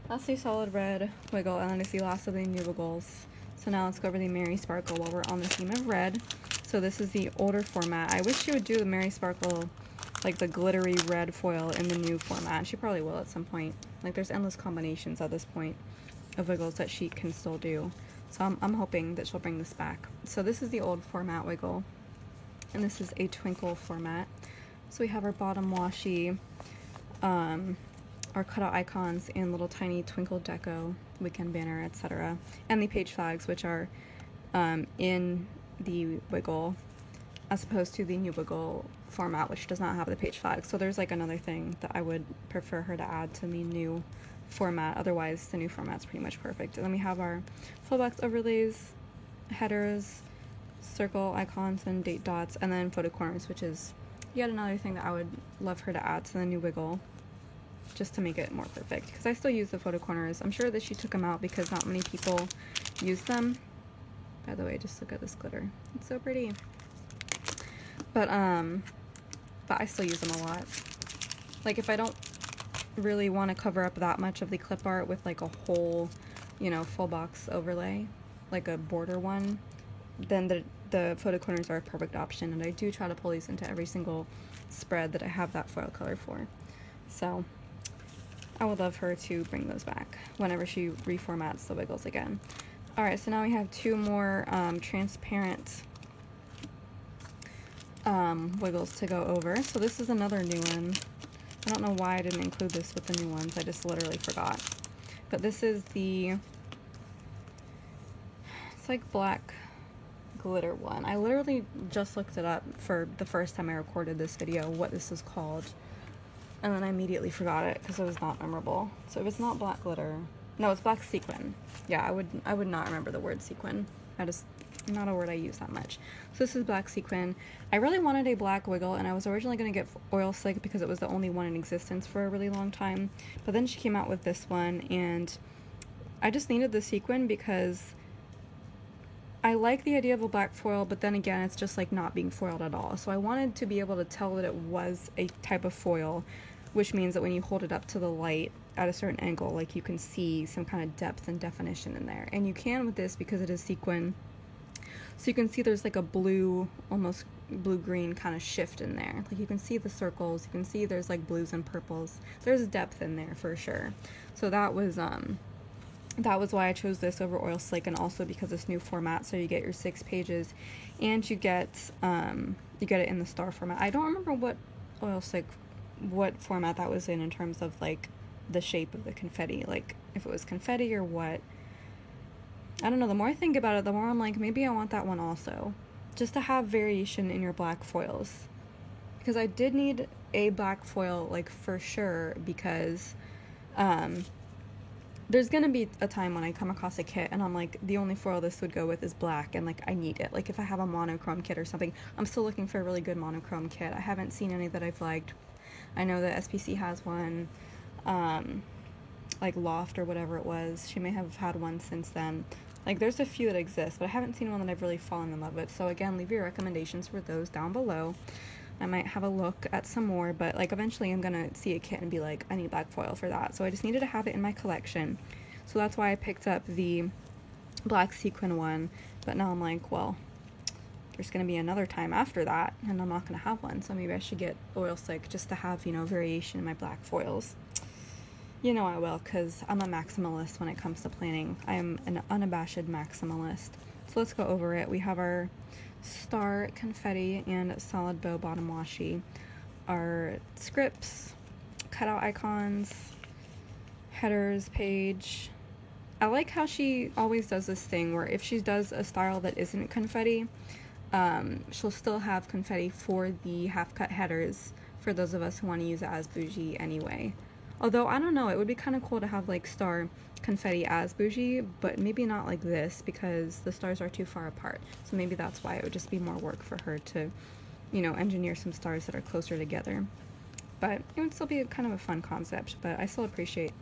that's the solid red wiggle, and then it's the last of the new wiggles. So now let's go over the Mary Sparkle while we're on the theme of red. So this is the older format. I wish she would do the Mary Sparkle, like the glittery red foil in the new format. She probably will at some point. Like, there's endless combinations at this point of wiggles that she can still do. So I'm hoping that she'll bring this back. So this is the old format wiggle, and this is a twinkle format. So we have our bottom washi, our cutout icons, and little tiny twinkle deco, weekend banner, etc. And the page flags, which are in the wiggle, as opposed to the new wiggle format, which does not have the page flags. So there's like another thing that I would prefer her to add to the new format. Otherwise, the new format's pretty much perfect. And then we have our full box overlays, headers, circle icons, and date dots, and then photo corners, which is yet another thing that I would love her to add to the new wiggle, just to make it more perfect, because I still use the photo corners. I'm sure that she took them out because not many people use them. By the way, just look at this glitter. It's so pretty. But I still use them a lot. Like, if I don't really want to cover up that much of the clip art with like a whole, you know, full box overlay, like a border one, then the photo corners are a perfect option, and I do try to pull these into every single spread that I have that foil color for. So I would love her to bring those back whenever she reformats the wiggles again. Alright, so now we have two more transparent wiggles to go over. So this is another new one. I don't know why I didn't include this with the new ones. I just literally forgot. But this is the, it's like black glitter one. I literally just looked it up for the first time I recorded this video, what this is called. And then I immediately forgot it because it was not memorable. So if it's not black glitter, no, it's black sequin. Yeah, I would not remember the word sequin. Not a word I use that much. So this is black sequin. I really wanted a black wiggle, and I was originally going to get Oil Slick because it was the only one in existence for a really long time. But then she came out with this one, and I just needed the sequin because I like the idea of a black foil, but then again, it's just like not being foiled at all. So I wanted to be able to tell that it was a type of foil, which means that when you hold it up to the light at a certain angle, like, you can see some kind of depth and definition in there. And you can with this because it is sequin. So you can see there's like a blue, almost blue-green kind of shift in there. Like, you can see the circles, you can see there's like blues and purples. There's depth in there for sure. So that was why I chose this over Oil Slick, and also because this new format, so you get your 6 pages, and you get it in the star format. I don't remember what Oil Slick, what format that was in terms of like the shape of the confetti, like if it was confetti or what. I don't know, the more I think about it, the more I'm like, maybe I want that one also, just to have variation in your black foils, because I did need a black foil, like, for sure, because there's gonna be a time when I come across a kit and I'm like, the only foil this would go with is black, and like, I need it. Like, if I have a monochrome kit or something, I'm still looking for a really good monochrome kit. I haven't seen any that I've liked. I know that SPC has one, like Loft or whatever it was. She may have had one since then. Like, there's a few that exist, but I haven't seen one that I've really fallen in love with. So again, leave your recommendations for those down below. I might have a look at some more, but like, eventually I'm gonna see a kit and be like, I need black foil for that. So I just needed to have it in my collection. So that's why I picked up the black sequin one. But now I'm like, well, there's gonna be another time after that, and I'm not gonna have one. So maybe I should get Oil Slick just to have, you know, variation in my black foils. You know I will, because I'm a maximalist when it comes to planning. I am an unabashed maximalist. So let's go over it. We have our star confetti and solid bow bottom washi, our scripts, cutout icons, headers page. I like how she always does this thing where if she does a style that isn't confetti, she'll still have confetti for the half-cut headers for those of us who want to use it as bougie anyway. Although, I don't know, it would be kind of cool to have like star confetti as bougie, but maybe not like this because the stars are too far apart. So maybe that's why it would just be more work for her to, engineer some stars that are closer together. But it would still be kind of a fun concept, but I still appreciate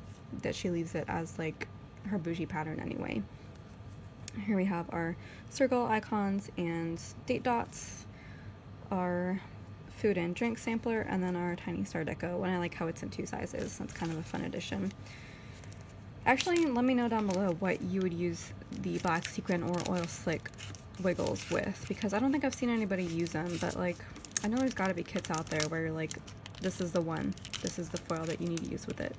that she leaves it as like her bougie pattern anyway. Here we have our circle icons and date dots, our food and drink sampler, and then our tiny star deco. And I like how it's in 2 sizes. That's kind of a fun addition. Actually, let me know down below what you would use the black sequin or oil slick wiggles with, because I don't think I've seen anybody use them, but like I know there's got to be kits out there where you're like, this is the one, this is the foil that you need to use with it.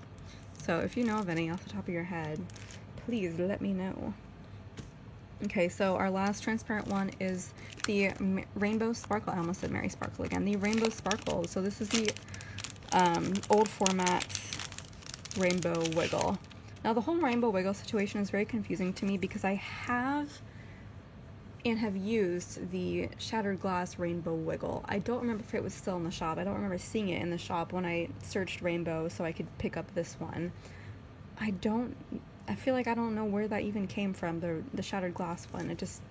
So if you know of any off the top of your head, please let me know. Okay, so our last transparent one is the Rainbow Sparkle. I almost said Mary Sparkle again. The Rainbow Sparkle. So this is the old format Rainbow Wiggle. Now the whole Rainbow Wiggle situation is very confusing to me because I have used the Shattered Glass Rainbow Wiggle. I don't remember if it was still in the shop. I don't remember seeing it in the shop when I searched Rainbow so I could pick up this one. I feel like I don't know where that even came from, the Shattered Glass one. It just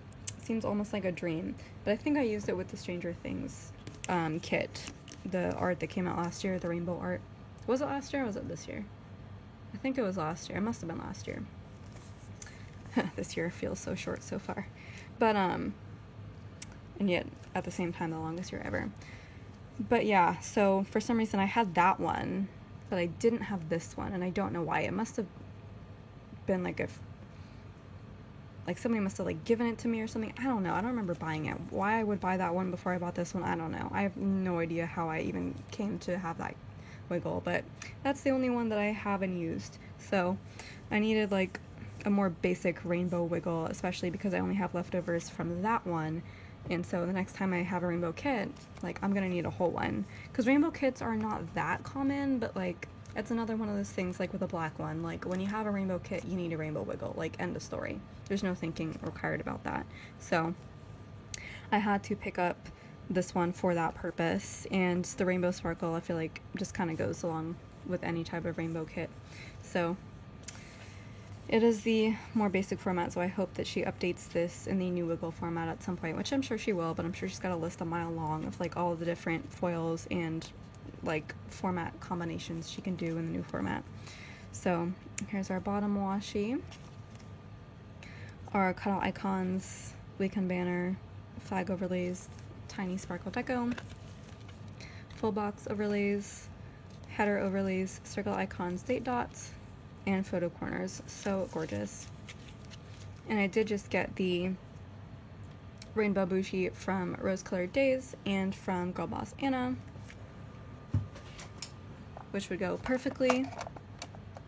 seems almost like a dream. But I think I used it with the Stranger Things kit, the art that came out last year, the rainbow art. Was it last year or was it this year? I think it was last year. It must have been last year. This year feels so short so far. But, and yet, at the same time, the longest year ever. But yeah, so for some reason I had that one, but I didn't have this one, and I don't know why. It must have been like somebody must have like given it to me or something. I don't know. I don't remember buying it. Why I would buy that one before I bought this one, I don't know. I have no idea how I even came to have that wiggle, but that's the only one that I haven't used. So I needed like a more basic rainbow wiggle, especially because I only have leftovers from that one. And so the next time I have a rainbow kit, like I'm gonna need a whole one, because rainbow kits are not that common, but like it's another one of those things like with a black one, like when you have a rainbow kit you need a rainbow wiggle, like end of story. There's no thinking required about that. So I had to pick up this one for that purpose, and the Rainbow Sparkle I feel like just kind of goes along with any type of rainbow kit. So it is the more basic format, so I hope that she updates this in the new wiggle format at some point, which I'm sure she will, but I'm sure she's got a list a mile long of like all of the different foils and like format combinations she can do in the new format. So here's our bottom washi, our cutout icons, weekend banner, flag overlays, tiny sparkle deco, full box overlays, header overlays, circle icons, date dots, and photo corners. So gorgeous. And I did just get the Rainbow Bougie from Rose Colored Days and from Girl Boss Anna, which would go perfectly,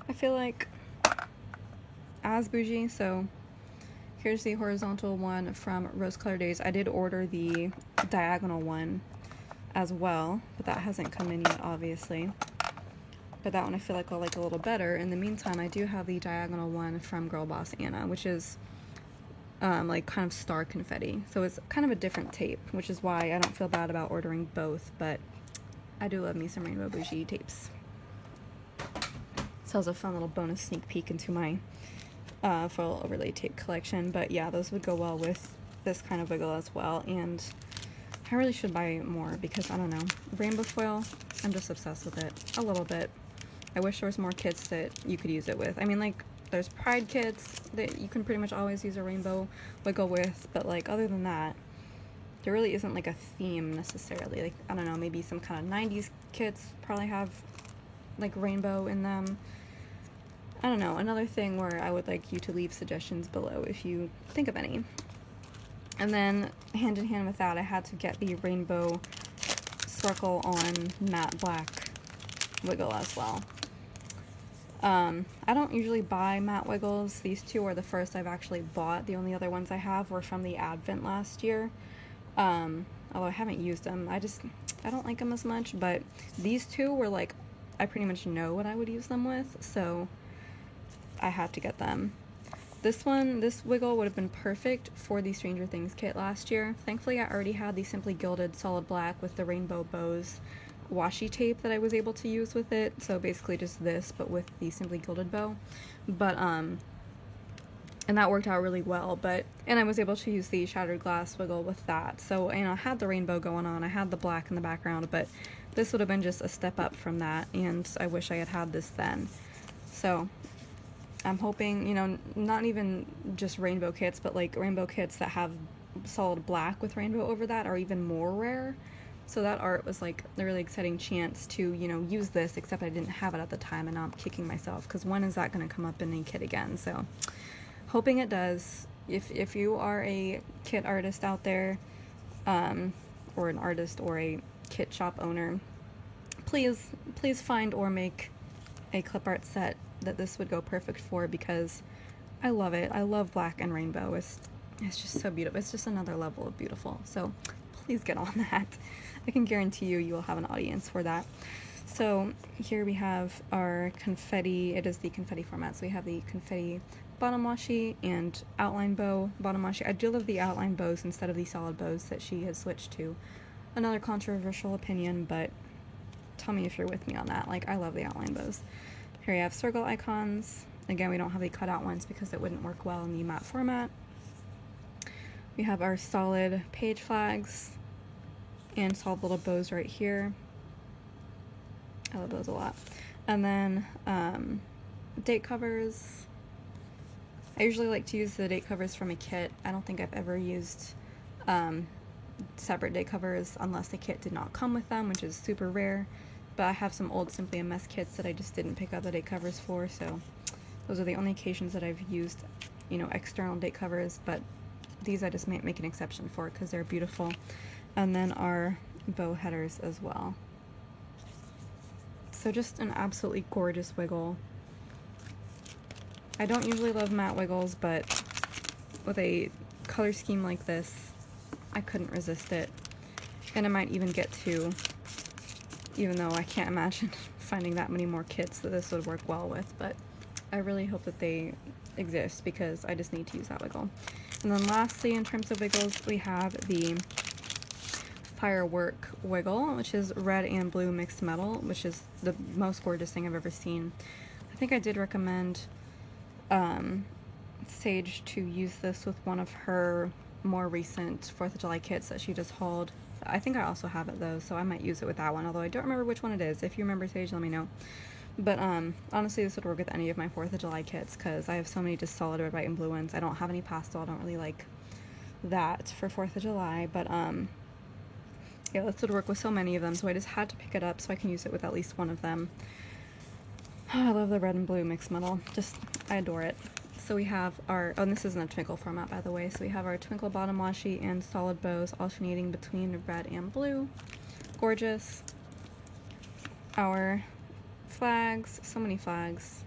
I feel like, as bougie. So here's the horizontal one from Rose Colored Days. I did order the diagonal one as well, but that hasn't come in yet, obviously. But that one I feel like I'll like a little better. In the meantime, I do have the diagonal one from Girl Boss Anna, which is like kind of star confetti. So it's kind of a different tape, which is why I don't feel bad about ordering both, but I do love me some Rainbow Bougie tapes. So it was a fun little bonus sneak peek into my foil overlay tape collection. But yeah, those would go well with this kind of wiggle as well. And I really should buy more because, I don't know, rainbow foil, I'm just obsessed with it a little bit. I wish there was more kits that you could use it with. I mean, like, there's Pride kits that you can pretty much always use a rainbow wiggle with, but like other than that, there really isn't like a theme necessarily. Like, I don't know, maybe some kind of 90s kits probably have like rainbow in them. I don't know, another thing where I would like you to leave suggestions below if you think of any. And then hand in hand with that, I had to get the Rainbow Sparkle on matte black wiggle as well. I don't usually buy matte wiggles. These two are the first I've actually bought. The only other ones I have were from the Advent last year. Although I haven't used them. I don't like them as much, but these two were like, I pretty much know what I would use them with, so I had to get them. This wiggle would have been perfect for the Stranger Things kit last year. Thankfully, I already had the Simply Gilded Solid Black with the rainbow bows washi tape that I was able to use with it. So basically just this, but with the Simply Gilded bow. But, and that worked out really well, and I was able to use the Shattered Glass wiggle with that. So, you know, I had the rainbow going on, I had the black in the background, but this would have been just a step up from that, and I wish I had had this then. So, I'm hoping, you know, not even just rainbow kits, but like rainbow kits that have solid black with rainbow over that are even more rare. So that art was like a really exciting chance to, you know, use this, except I didn't have it at the time, and now I'm kicking myself because when is that going to come up in a kit again? So hoping it does. If you are a kit artist out there, or an artist or a kit shop owner, please find or make a clip art set that this would go perfect for, because I love it. I love black and rainbow. It's just so beautiful. It's just another level of beautiful. So please get on that. I can guarantee you will have an audience for that. So here we have our confetti. It is the confetti format. So we have the confetti bottom washi and outline bow bottom washi. I do love the outline bows instead of the solid bows that she has switched to. Another controversial opinion, but tell me if you're with me on that. Like, I love the outline bows. Here we have circle icons. Again, we don't have the cutout ones because it wouldn't work well in the matte format. We have our solid page flags and solid little bows right here. I love those a lot. And then date covers. I usually like to use the date covers from a kit. I don't think I've ever used separate date covers unless the kit did not come with them, which is super rare. But I have some old Simply a Mess kits that I just didn't pick up the date covers for, so those are the only occasions that I've used, you know, external date covers, but these I just make an exception for because they're beautiful. And then our bow headers as well. So just an absolutely gorgeous wiggle. I don't usually love matte wiggles, but with a color scheme like this, I couldn't resist it. And I might even get to, even though I can't imagine finding that many more kits that this would work well with, but I really hope that they exist because I just need to use that wiggle. And then lastly, in terms of wiggles, we have the Firework wiggle, which is red and blue mixed metal, which is the most gorgeous thing I've ever seen. I think I did recommend Sage to use this with one of her more recent 4th of July kits that she just hauled. I think I also have it though, so I might use it with that one, although I don't remember which one it is. If you remember, Sage, let me know. But honestly, this would work with any of my 4th of July kits because I have so many just solid red, white, and blue ones. I don't have any pastel. I don't really like that for 4th of July, but yeah, this would work with so many of them, so I just had to pick it up so I can use it with at least one of them. Oh, I love the red and blue mixed metal. Just, I adore it. So we have our, oh, and this isn't a twinkle format, by the way, so we have our twinkle bottom washi and solid bows alternating between red and blue. Gorgeous. Our flags, so many flags.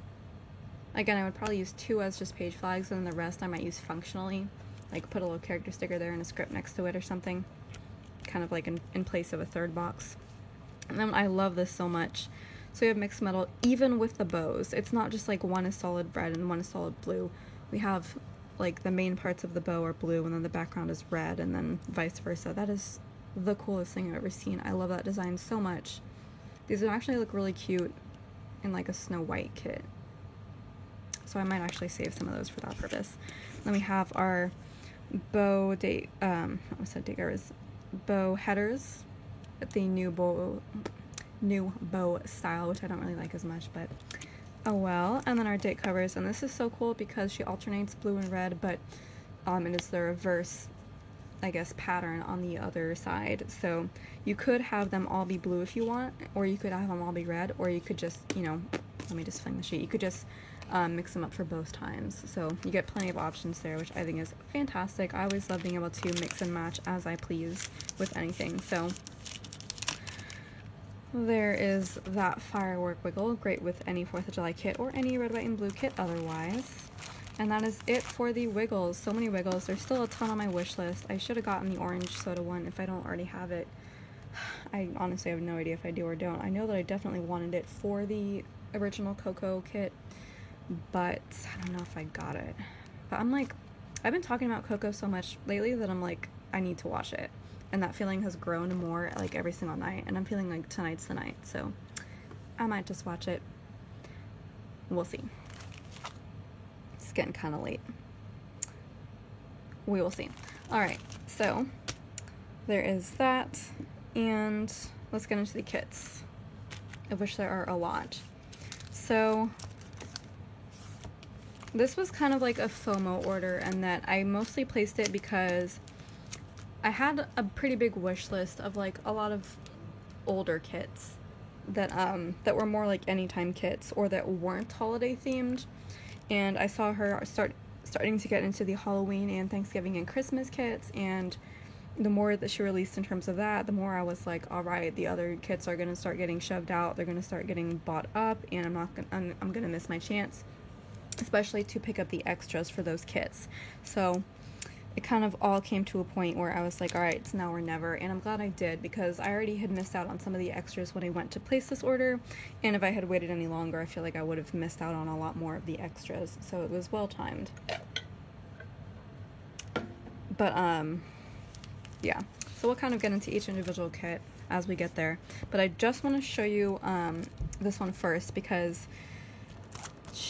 Again, I would probably use 2 as just page flags, and then the rest I might use functionally, like put a little character sticker there and a script next to it or something, kind of like in place of a 3rd box. And then I love this so much. So we have mixed metal, even with the bows. It's not just like one is solid red and one is solid blue. We have like the main parts of the bow are blue and then the background is red, and then vice versa. That is the coolest thing I've ever seen. I love that design so much. These would actually look really cute in like a Snow White kit. So I might actually save some of those for that purpose. Then we have our bow date, bow headers, the new bow style, which I don't really like as much, but oh well. And then our date covers, and this is so cool because she alternates blue and red, but it is the reverse, I guess, pattern on the other side. So you could have them all be blue if you want, or you could have them all be red, or you could just, you know, let me just fling the sheet. You could just mix them up for both times. So you get plenty of options there, which I think is fantastic. I always love being able to mix and match as I please with anything. So there is that Firework wiggle, great with any 4th of July kit or any red, white, and blue kit otherwise. And that is it for the wiggles. So many wiggles. There's still a ton on my wish list. I should have gotten the orange soda one if I don't already have it. I honestly have no idea if I do or don't. I know that I definitely wanted it for the original Coco kit, but I don't know if I got it. But I'm like, I've been talking about Coco so much lately that I'm like, I need to watch it. And that feeling has grown more like every single night, and I'm feeling like tonight's the night, so I might just watch it. We'll see. It's getting kind of late. We will see. Alright, so there is that, and let's get into the kits, of which there are a lot. So this was kind of like a FOMO order, and that I mostly placed it because I had a pretty big wish list of like a lot of older kits that were more like anytime kits or that weren't holiday themed, and I saw her starting to get into the Halloween and Thanksgiving and Christmas kits, and the more that she released in terms of that, the more I was like, all right, the other kits are gonna start getting shoved out, they're gonna start getting bought up, and I'm gonna miss my chance, especially to pick up the extras for those kits. So it kind of all came to a point where I was like, all right, it's now or never, and I'm glad I did, because I already had missed out on some of the extras when I went to place this order, and if I had waited any longer, I feel like I would have missed out on a lot more of the extras, so it was well timed. But yeah, so we'll kind of get into each individual kit as we get there, but I just want to show you this one first, because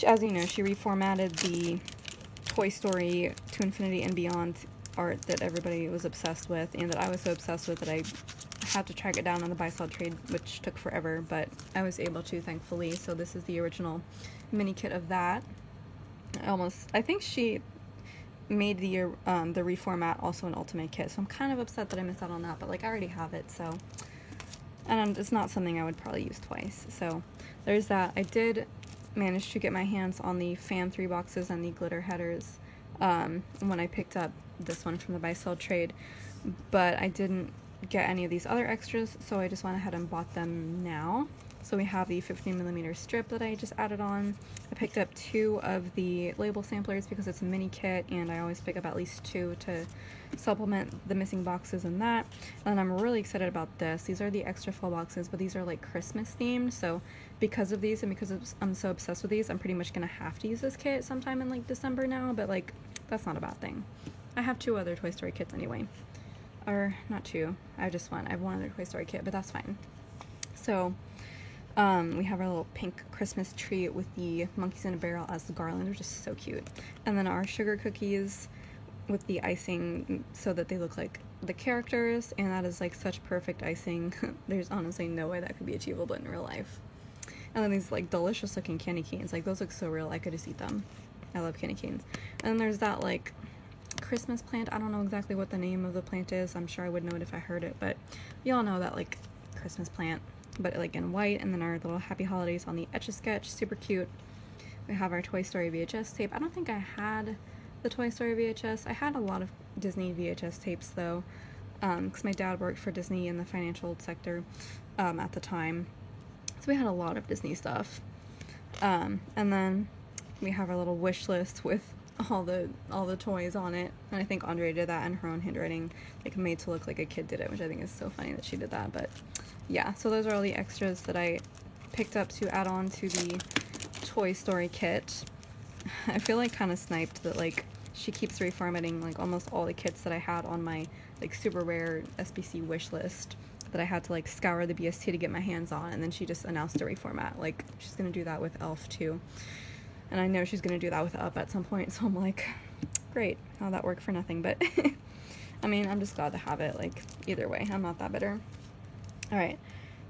as you know, she reformatted the Toy Story to Infinity and Beyond art that everybody was obsessed with, and that I was so obsessed with that I had to track it down on the buy-sell trade, which took forever, but I was able to, thankfully. So this is the original mini kit of that. I think she made the reformat also an ultimate kit, so I'm kind of upset that I missed out on that, but like I already have it, so, and it's not something I would probably use twice. So there's that. I did managed to get my hands on the Fan 3 boxes and the glitter headers when I picked up this one from the buy-sell trade, but I didn't get any of these other extras, so I just went ahead and bought them now. So we have the 15mm strip that I just added on. I picked up 2 of the label samplers because it's a mini kit, and I always pick up at least 2 to supplement the missing boxes in that. And I'm really excited about this. These are the extra full boxes, but these are like Christmas themed, so because of these and because I'm so obsessed with these, I'm pretty much gonna have to use this kit sometime in like December now, but like that's not a bad thing. I have 2 other Toy Story kits anyway. Or not 2, I have 1 other Toy Story kit, but that's fine. So we have our little pink Christmas tree with the monkeys in a barrel as the garland, which is so cute. And then our sugar cookies with the icing so that they look like the characters, and that is like such perfect icing. There's honestly no way that could be achievable in real life. And then these like delicious looking candy canes, like those look so real, I could just eat them. I love candy canes. And then there's that like Christmas plant. I don't know exactly what the name of the plant is. I'm sure I would know it if I heard it, but y'all know that like Christmas plant, but like in white. And then our little happy holidays on the Etch-a-Sketch, super cute. We have our Toy Story VHS tape. I don't think I had the Toy Story VHS. I had a lot of Disney VHS tapes though, because my dad worked for Disney in the financial sector at the time, so we had a lot of Disney stuff. And then we have our little wish list with all the toys on it, and I think Andre did that in her own handwriting, like made to look like a kid did it, which I think is so funny that she did that. But yeah, so those are all the extras that I picked up to add on to the Toy Story kit. I feel like kind of sniped that like she keeps reformatting like almost all the kits that I had on my like super rare SBC wish list that I had to like scour the BST to get my hands on, and then she just announced a reformat. Like she's gonna do that with Elf too, and I know she's gonna do that with Up at some point, so I'm like, great, how'd that work for nothing? But I mean, I'm just glad to have it. Like either way, I'm not that bitter. All right,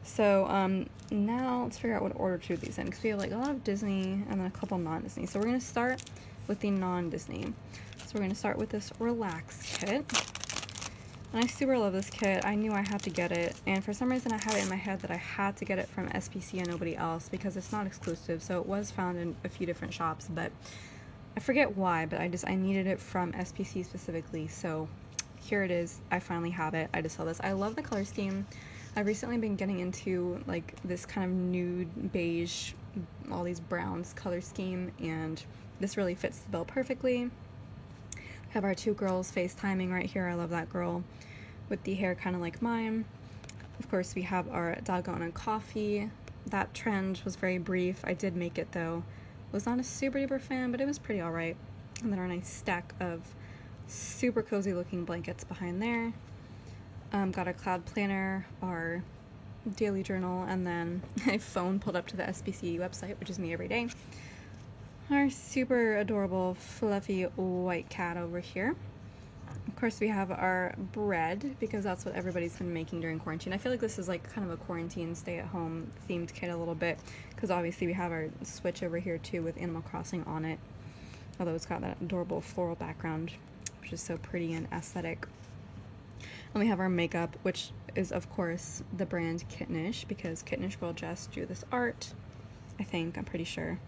so now let's figure out what order to do these in, because we have like a lot of Disney and then a couple non-Disney. So we're gonna start with the non-Disney. So we're gonna start with this Relax kit. And I super love this kit. I knew I had to get it, and for some reason I had it in my head that I had to get it from SPC and nobody else because it's not exclusive. So it was found in a few different shops, but I forget why, but I needed it from SPC specifically. So here it is. I finally have it. I just saw this. I love the color scheme. I've recently been getting into like this kind of nude beige, all these browns color scheme, and this really fits the bill perfectly. We have our 2 girls FaceTiming right here. I love that girl with the hair kind of like mine. Of course, we have our Dalgona coffee. That trend was very brief. I did make it though. Was not a super duper fan, but it was pretty alright. And then our nice stack of super cozy looking blankets behind there. Got our cloud planner, our daily journal, and then my phone pulled up to the SPCA website, which is me every day. Our super adorable fluffy white cat over here. Of course, we have our bread, because that's what everybody's been making during quarantine. I feel like this is like kind of a quarantine stay-at-home themed kit a little bit, because obviously we have our Switch over here too with Animal Crossing on it, although it's got that adorable floral background, which is so pretty and aesthetic. And we have our makeup, which is of course the brand Kittenish, because Kittenish Girl Jess drew this art, I'm pretty sure.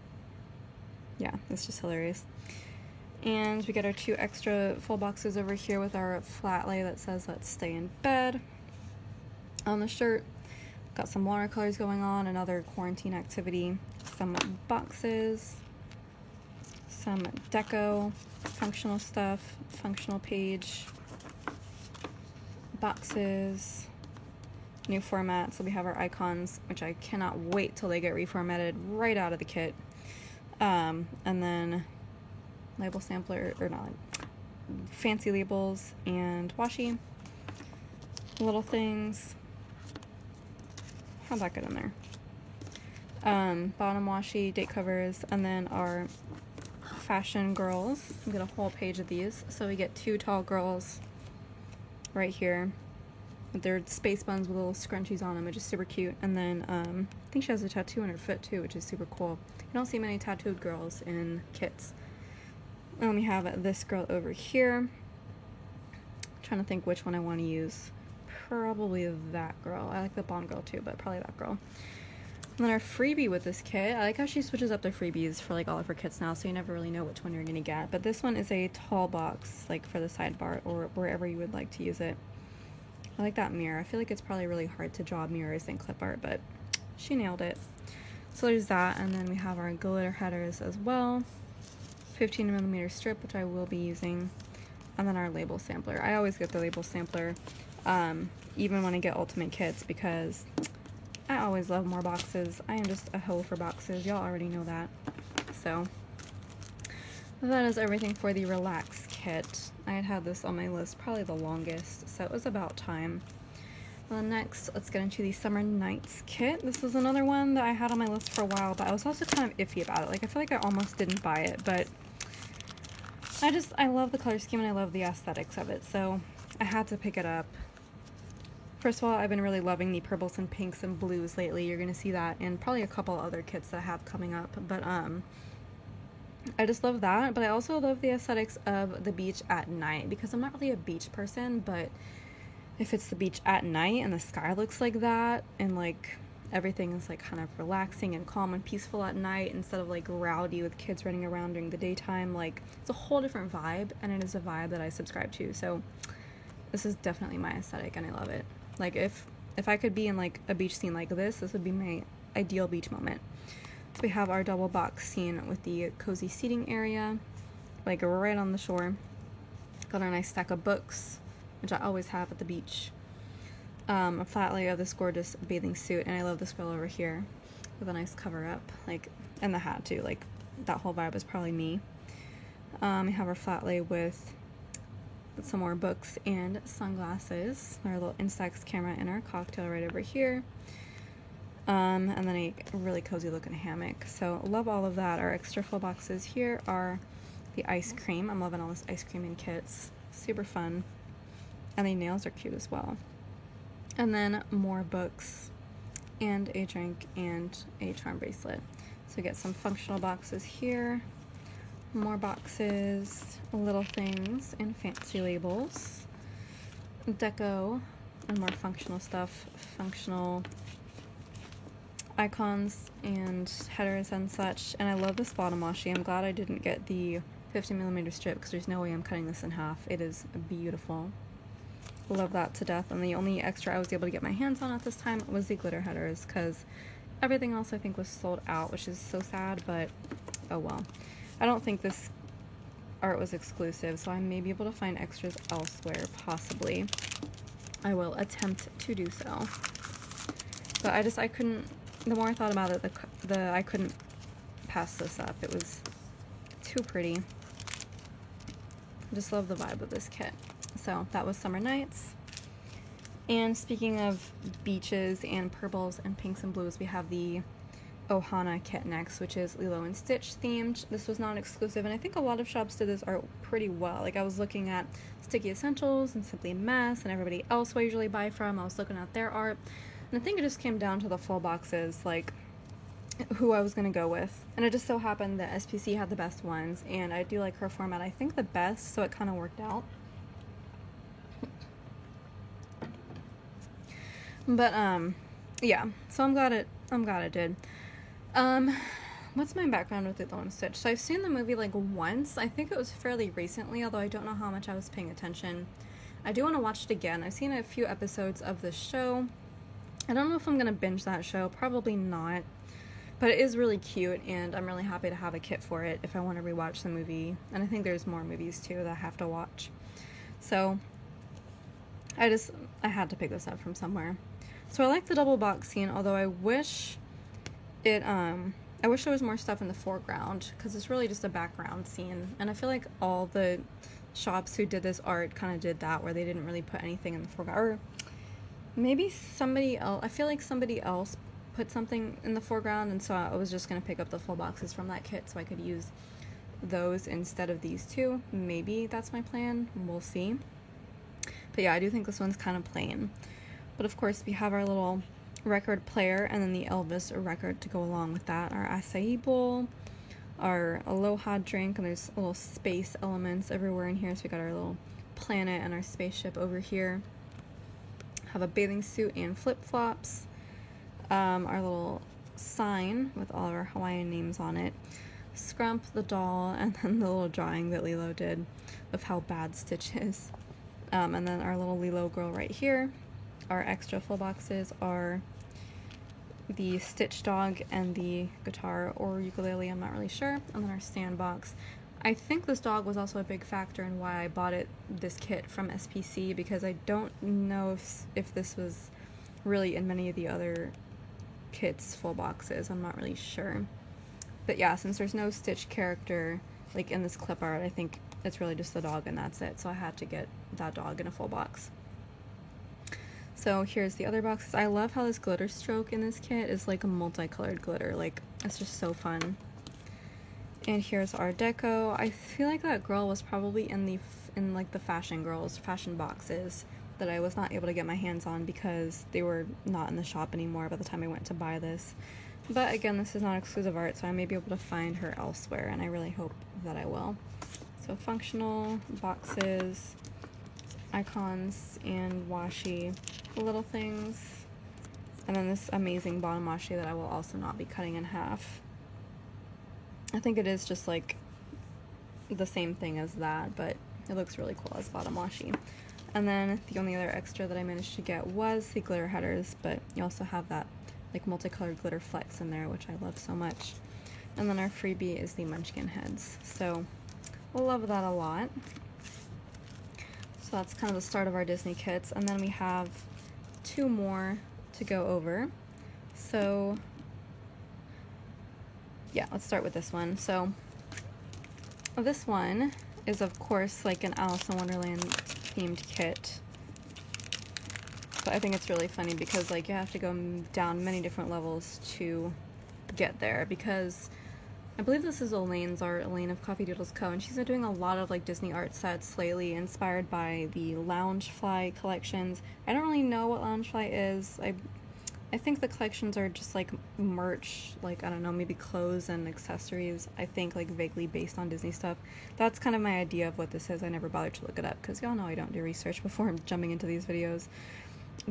Yeah, it's just hilarious. And we get our 2 extra full boxes over here with our flat lay that says "Let's stay in bed" on the shirt. Got some watercolors going on, another quarantine activity. Some boxes, some deco, functional stuff, functional page, boxes, new format. So we have our icons, which I cannot wait till they get reformatted right out of the kit. And then label sampler, or not, fancy labels and washi, little things. How'd that get in there? Bottom washi, date covers, and then our fashion girls. We get a whole page of these. So we get 2 tall girls right here with their space buns with little scrunchies on them, which is super cute. And then I think she has a tattoo on her foot too, which is super cool. You don't see many tattooed girls in kits. And we have this girl over here. I'm trying to think which one I want to use. Probably that girl. I like the blonde girl too, but probably that girl. And then our freebie with this kit, I like how she switches up the freebies for like all of her kits now, so you never really know which one you're gonna get. But this one is a tall box, like for the sidebar or wherever you would like to use it. I like that mirror. I feel like it's probably really hard to draw mirrors in clip art, but she nailed it. So there's that, and then we have our glitter headers as well. 15mm strip, which I will be using, and then our label sampler. I always get the label sampler, even when I get ultimate kits, because I always love more boxes. I am just a hoe for boxes. Y'all already know that. So that is everything for the Relax kit. I had this on my list probably the longest, so it was about time. Well, next, let's get into the Summer Nights kit. This is another one that I had on my list for a while, but I was also kind of iffy about it. Like, I feel like I almost didn't buy it, but I love the color scheme and I love the aesthetics of it, so I had to pick it up. First of all, I've been really loving the purples and pinks and blues lately. You're gonna see that in probably a couple other kits that I have coming up, but I just love that, but I also love the aesthetics of the beach at night, because I'm not really a beach person, but if it's the beach at night and the sky looks like that, and like everything is like kind of relaxing and calm and peaceful at night instead of like rowdy with kids running around during the daytime, like it's a whole different vibe, and it is a vibe that I subscribe to. So this is definitely my aesthetic and I love it. Like if I could be in like a beach scene like this would be my ideal beach moment. So we have our double box scene with the cozy seating area, like right on the shore. Got a nice stack of books, which I always have at the beach. A flat lay of this gorgeous bathing suit, and I love this girl over here with a nice cover up, like, and the hat too, like that whole vibe is probably me. We have our flat lay with some more books and sunglasses, our little Instax camera and our cocktail right over here. And then a really cozy looking hammock. So love all of that. Our extra full boxes here are the ice cream. I'm loving all this ice cream in kits. Super fun. And the nails are cute as well. And then more books and a drink and a charm bracelet. So we get some functional boxes here, more boxes, little things, and fancy labels, deco, and more functional stuff, functional icons and headers and such. And I love this bottom washi. I'm glad I didn't get the 50mm strip, because there's no way I'm cutting this in half. It is beautiful. Love that to death. And the only extra I was able to get my hands on at this time was the glitter headers, because everything else I think was sold out, which is so sad, but oh well. I don't think this art was exclusive, so I may be able to find extras elsewhere, possibly. I will attempt to do so. But I couldn't, the more I thought about it, I couldn't pass this up. It was too pretty. I just love the vibe of this kit. So that was Summer Nights. And speaking of beaches and purples and pinks and blues, we have the Ohana kit next, which is Lilo and Stitch themed. This was not exclusive, and I think a lot of shops did this art pretty well. Like, I was looking at Sticky Essentials and Simply Mess and everybody else I usually buy from. I was looking at their art, and I think it just came down to the full boxes, like who I was gonna go with. And it just so happened that SPC had the best ones, and I do like her format, I think, the best, so it kind of worked out. But yeah, so I'm glad it did. What's my background with Lilo and Stitch? So I've seen the movie like once. I think it was fairly recently, although I don't know how much I was paying attention. I do want to watch it again. I've seen a few episodes of the show. I don't know if I'm going to binge that show. Probably not. But it is really cute, and I'm really happy to have a kit for it if I want to rewatch the movie. And I think there's more movies too that I have to watch. So I had to pick this up from somewhere. So I like the double box scene, although I wish there was more stuff in the foreground, because it's really just a background scene. And I feel like all the shops who did this art kind of did that, where they didn't really put anything in the foreground. Or maybe somebody else, I feel like somebody else put something in the foreground, and so I was just going to pick up the full boxes from that kit so I could use those instead of these two. Maybe that's my plan. We'll see. But yeah, I do think this one's kind of plain. But of course, we have our little record player, and then the Elvis record to go along with that. Our acai bowl, our Aloha drink, and there's little space elements everywhere in here. So we got our little planet and our spaceship over here. Have a bathing suit and flip-flops. Our little sign with all of our Hawaiian names on it. Scrump the doll, and then the little drawing that Lilo did of how bad Stitch is. And then our little Lilo girl right here. Our extra full boxes are the Stitch dog and the guitar or ukulele, I'm not really sure. And then our stand box. I think this dog was also a big factor in why I bought this kit from SPC, because I don't know if this was really in many of the other kits full boxes. I'm not really sure. But yeah, since there's no Stitch character like in this clip art, I think it's really just the dog and that's it. So I had to get that dog in a full box. So here's the other boxes. I love how this glitter stroke in this kit is like a multicolored glitter. Like, it's just so fun. And here's our deco. I feel like that girl was probably in like the fashion boxes that I was not able to get my hands on because they were not in the shop anymore by the time I went to buy this. But again, this is not exclusive art, so I may be able to find her elsewhere, and I really hope that I will. So functional boxes, icons, and washi little things. And then this amazing bottom washi that I will also not be cutting in half. I think it is just like the same thing as that, but it looks really cool as bottom washi. And then the only other extra that I managed to get was the glitter headers, but you also have that like multicolored glitter flecks in there, which I love so much. And then our freebie is the Munchkin heads. So we'll love that a lot. So that's kind of the start of our Disney kits. And then we have two more to go over. So yeah, let's start with this one. So this one is of course like an Alice in Wonderland themed kit. But I think it's really funny because like you have to go down many different levels to get there, because I believe this is Elaine's art, Elaine of Coffee Doodles Co., and she's been doing a lot of like Disney art sets lately, inspired by the Loungefly collections. I don't really know what Loungefly is. I think the collections are just like merch, like I don't know, maybe clothes and accessories. I think like vaguely based on Disney stuff. That's kind of my idea of what this is. I never bothered to look it up because y'all know I don't do research before I'm jumping into these videos.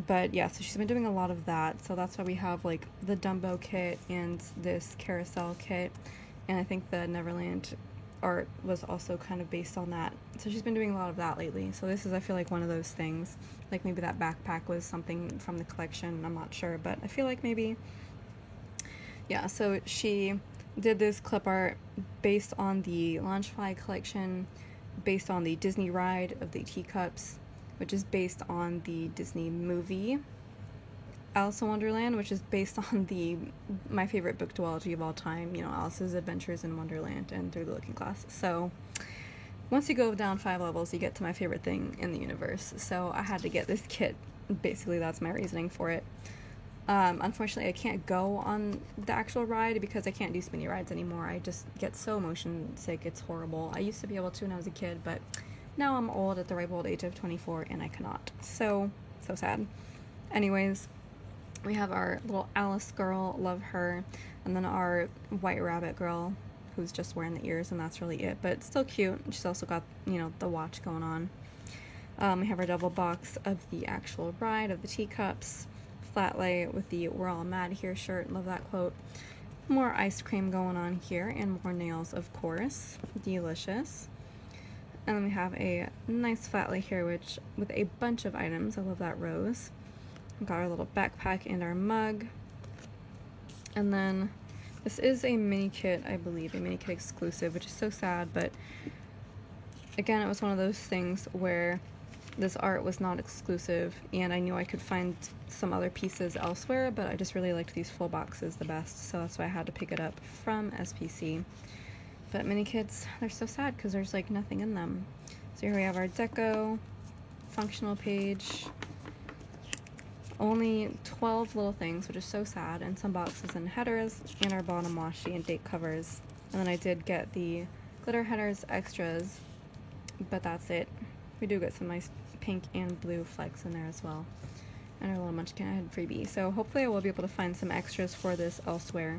But yeah, so she's been doing a lot of that. So that's why we have like the Dumbo kit and this carousel kit. And I think the Neverland art was also kind of based on that. So she's been doing a lot of that lately. So this is, I feel like, one of those things. Like maybe that backpack was something from the collection. I'm not sure, but I feel like maybe. Yeah, so she did this clip art based on the Loungefly collection, based on the Disney ride of the teacups, which is based on the Disney movie Alice in Wonderland, which is based on my favorite book duology of all time, Alice's Adventures in Wonderland and Through the Looking Glass. So once you go down 5 levels, you get to my favorite thing in the universe. So I had to get this kit. Basically, that's my reasoning for it. Unfortunately, I can't go on the actual ride because I can't do spinny rides anymore. I just get so motion sick, it's horrible. I used to be able to when I was a kid, but now I'm old at the ripe old age of 24 and I cannot. So sad. Anyways, we have our little Alice girl, love her, and then our White Rabbit girl, who's just wearing the ears, and that's really it, but still cute. She's also got, the watch going on. We have our double box of the actual ride, of the teacups, flat lay with the "We're All Mad Here" shirt, love that quote. More ice cream going on here, and more nails, of course, delicious. And then we have a nice flat lay here, which with a bunch of items, I love that rose. We've got our little backpack and our mug. And then this is a mini kit, I believe, a mini kit exclusive, which is so sad, but again, it was one of those things where this art was not exclusive, and I knew I could find some other pieces elsewhere, but I just really liked these full boxes the best, so that's why I had to pick it up from SPC. But mini kits, they're so sad because there's like nothing in them. So here we have our deco, functional page, only 12 little things, which is so sad, and some boxes and headers, and our bottom washi and date covers. And then I did get the glitter headers extras, but that's it. We do get some nice pink and blue flecks in there as well, and our little munchkin head freebie. So hopefully I will be able to find some extras for this elsewhere,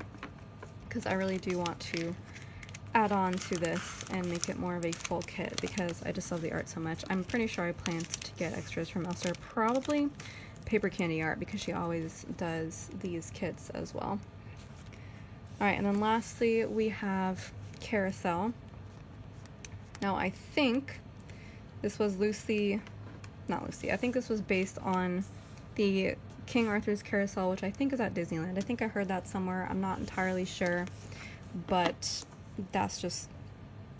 because I really do want to add on to this and make it more of a full kit, because I just love the art so much. I'm pretty sure I plan to get extras from elsewhere, probably Paper Candy Art, because she always does these kits as well. Alright, and then lastly we have Carousel. Now I think this was I think this was based on the King Arthur's Carousel, which I think is at Disneyland. I think I heard that somewhere. I'm not entirely sure, but that's just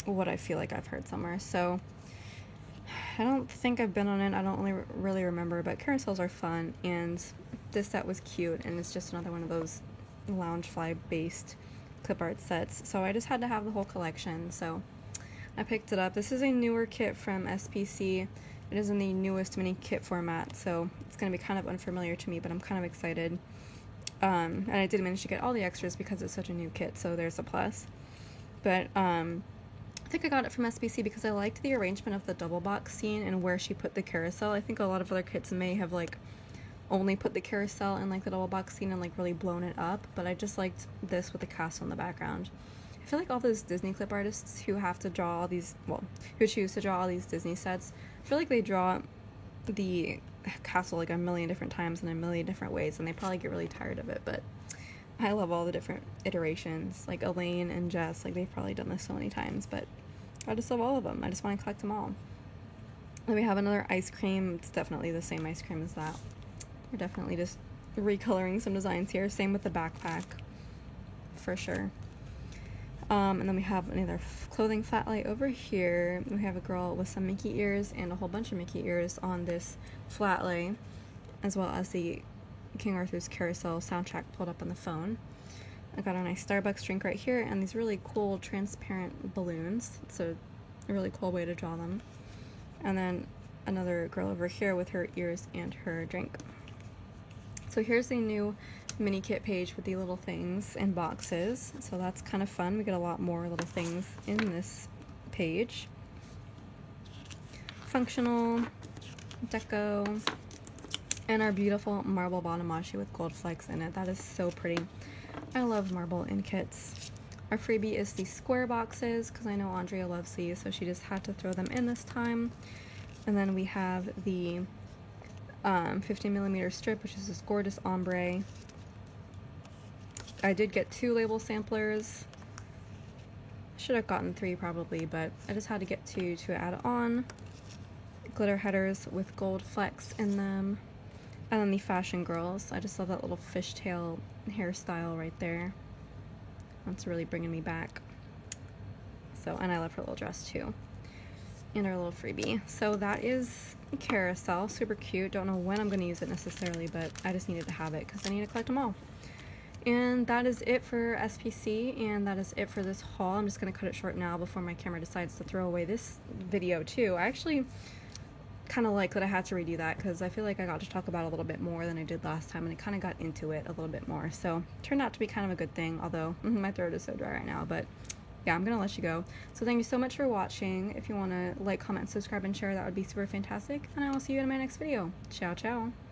what I feel like I've heard somewhere. So I don't think I've been on it. I don't really remember, but carousels are fun, and this set was cute, and it's just another one of those Loungefly based clip art sets. So I just had to have the whole collection, so I picked it up. This is a newer kit from SPC. It is in the newest mini kit format, so it's going to be kind of unfamiliar to me, but I'm kind of excited. And I did manage to get all the extras because it's such a new kit, so there's a plus. But I think I got it from SPC because I liked the arrangement of the double box scene and where she put the carousel. I think a lot of other kits may have like only put the carousel in like the double box scene and like really blown it up, but I just liked this with the castle in the background. I feel like all those Disney clip artists who have to draw all these, who choose to draw all these Disney sets, I feel like they draw the castle like a million different times in a million different ways, and they probably get really tired of it, but I love all the different iterations. Like Elaine and Jess, like they've probably done this so many times, but I just love all of them. I just want to collect them all. Then we have another ice cream. It's definitely the same ice cream as that. We're definitely just recoloring some designs here. Same with the backpack, for sure. And then we have another clothing flat lay over here. We have a girl with some Mickey ears and a whole bunch of Mickey ears on this flat lay, as well as the King Arthur's Carousel soundtrack pulled up on the phone. I got a nice Starbucks drink right here and these really cool transparent balloons. It's a really cool way to draw them. And then another girl over here with her ears and her drink. So here's the new mini kit page with the little things and boxes. So that's kind of fun. We get a lot more little things in this page. Functional, deco, and our beautiful marble bottom washi with gold flecks in it. That is so pretty. I love marble in kits. Our freebie is the square boxes, because I know Andrea loves these, so she just had to throw them in this time. And then we have the 50mm strip, which is this gorgeous ombre. I did get 2 label samplers. Should have gotten 3 probably, but I just had to get 2 to add on. Glitter headers with gold flecks in them. And then the Fashion Girls. I just love that little fishtail hairstyle right there. That's really bringing me back. So, and I love her little dress too. and our little freebie. So that is a carousel, super cute. Don't know when I'm going to use it necessarily, but I just needed to have it because I need to collect them all. And that is it for SPC, and that is it for this haul. I'm just going to cut it short now before my camera decides to throw away this video too. I actually kind of like that I had to redo that because I feel like I got to talk about it a little bit more than I did last time, and I kind of got into it a little bit more. So turned out to be kind of a good thing, although my throat is so dry right now. But yeah, I'm gonna let you go. So thank you so much for watching. If you want to like, comment, subscribe, and share, that would be super fantastic. And I will see you in my next video. Ciao, ciao.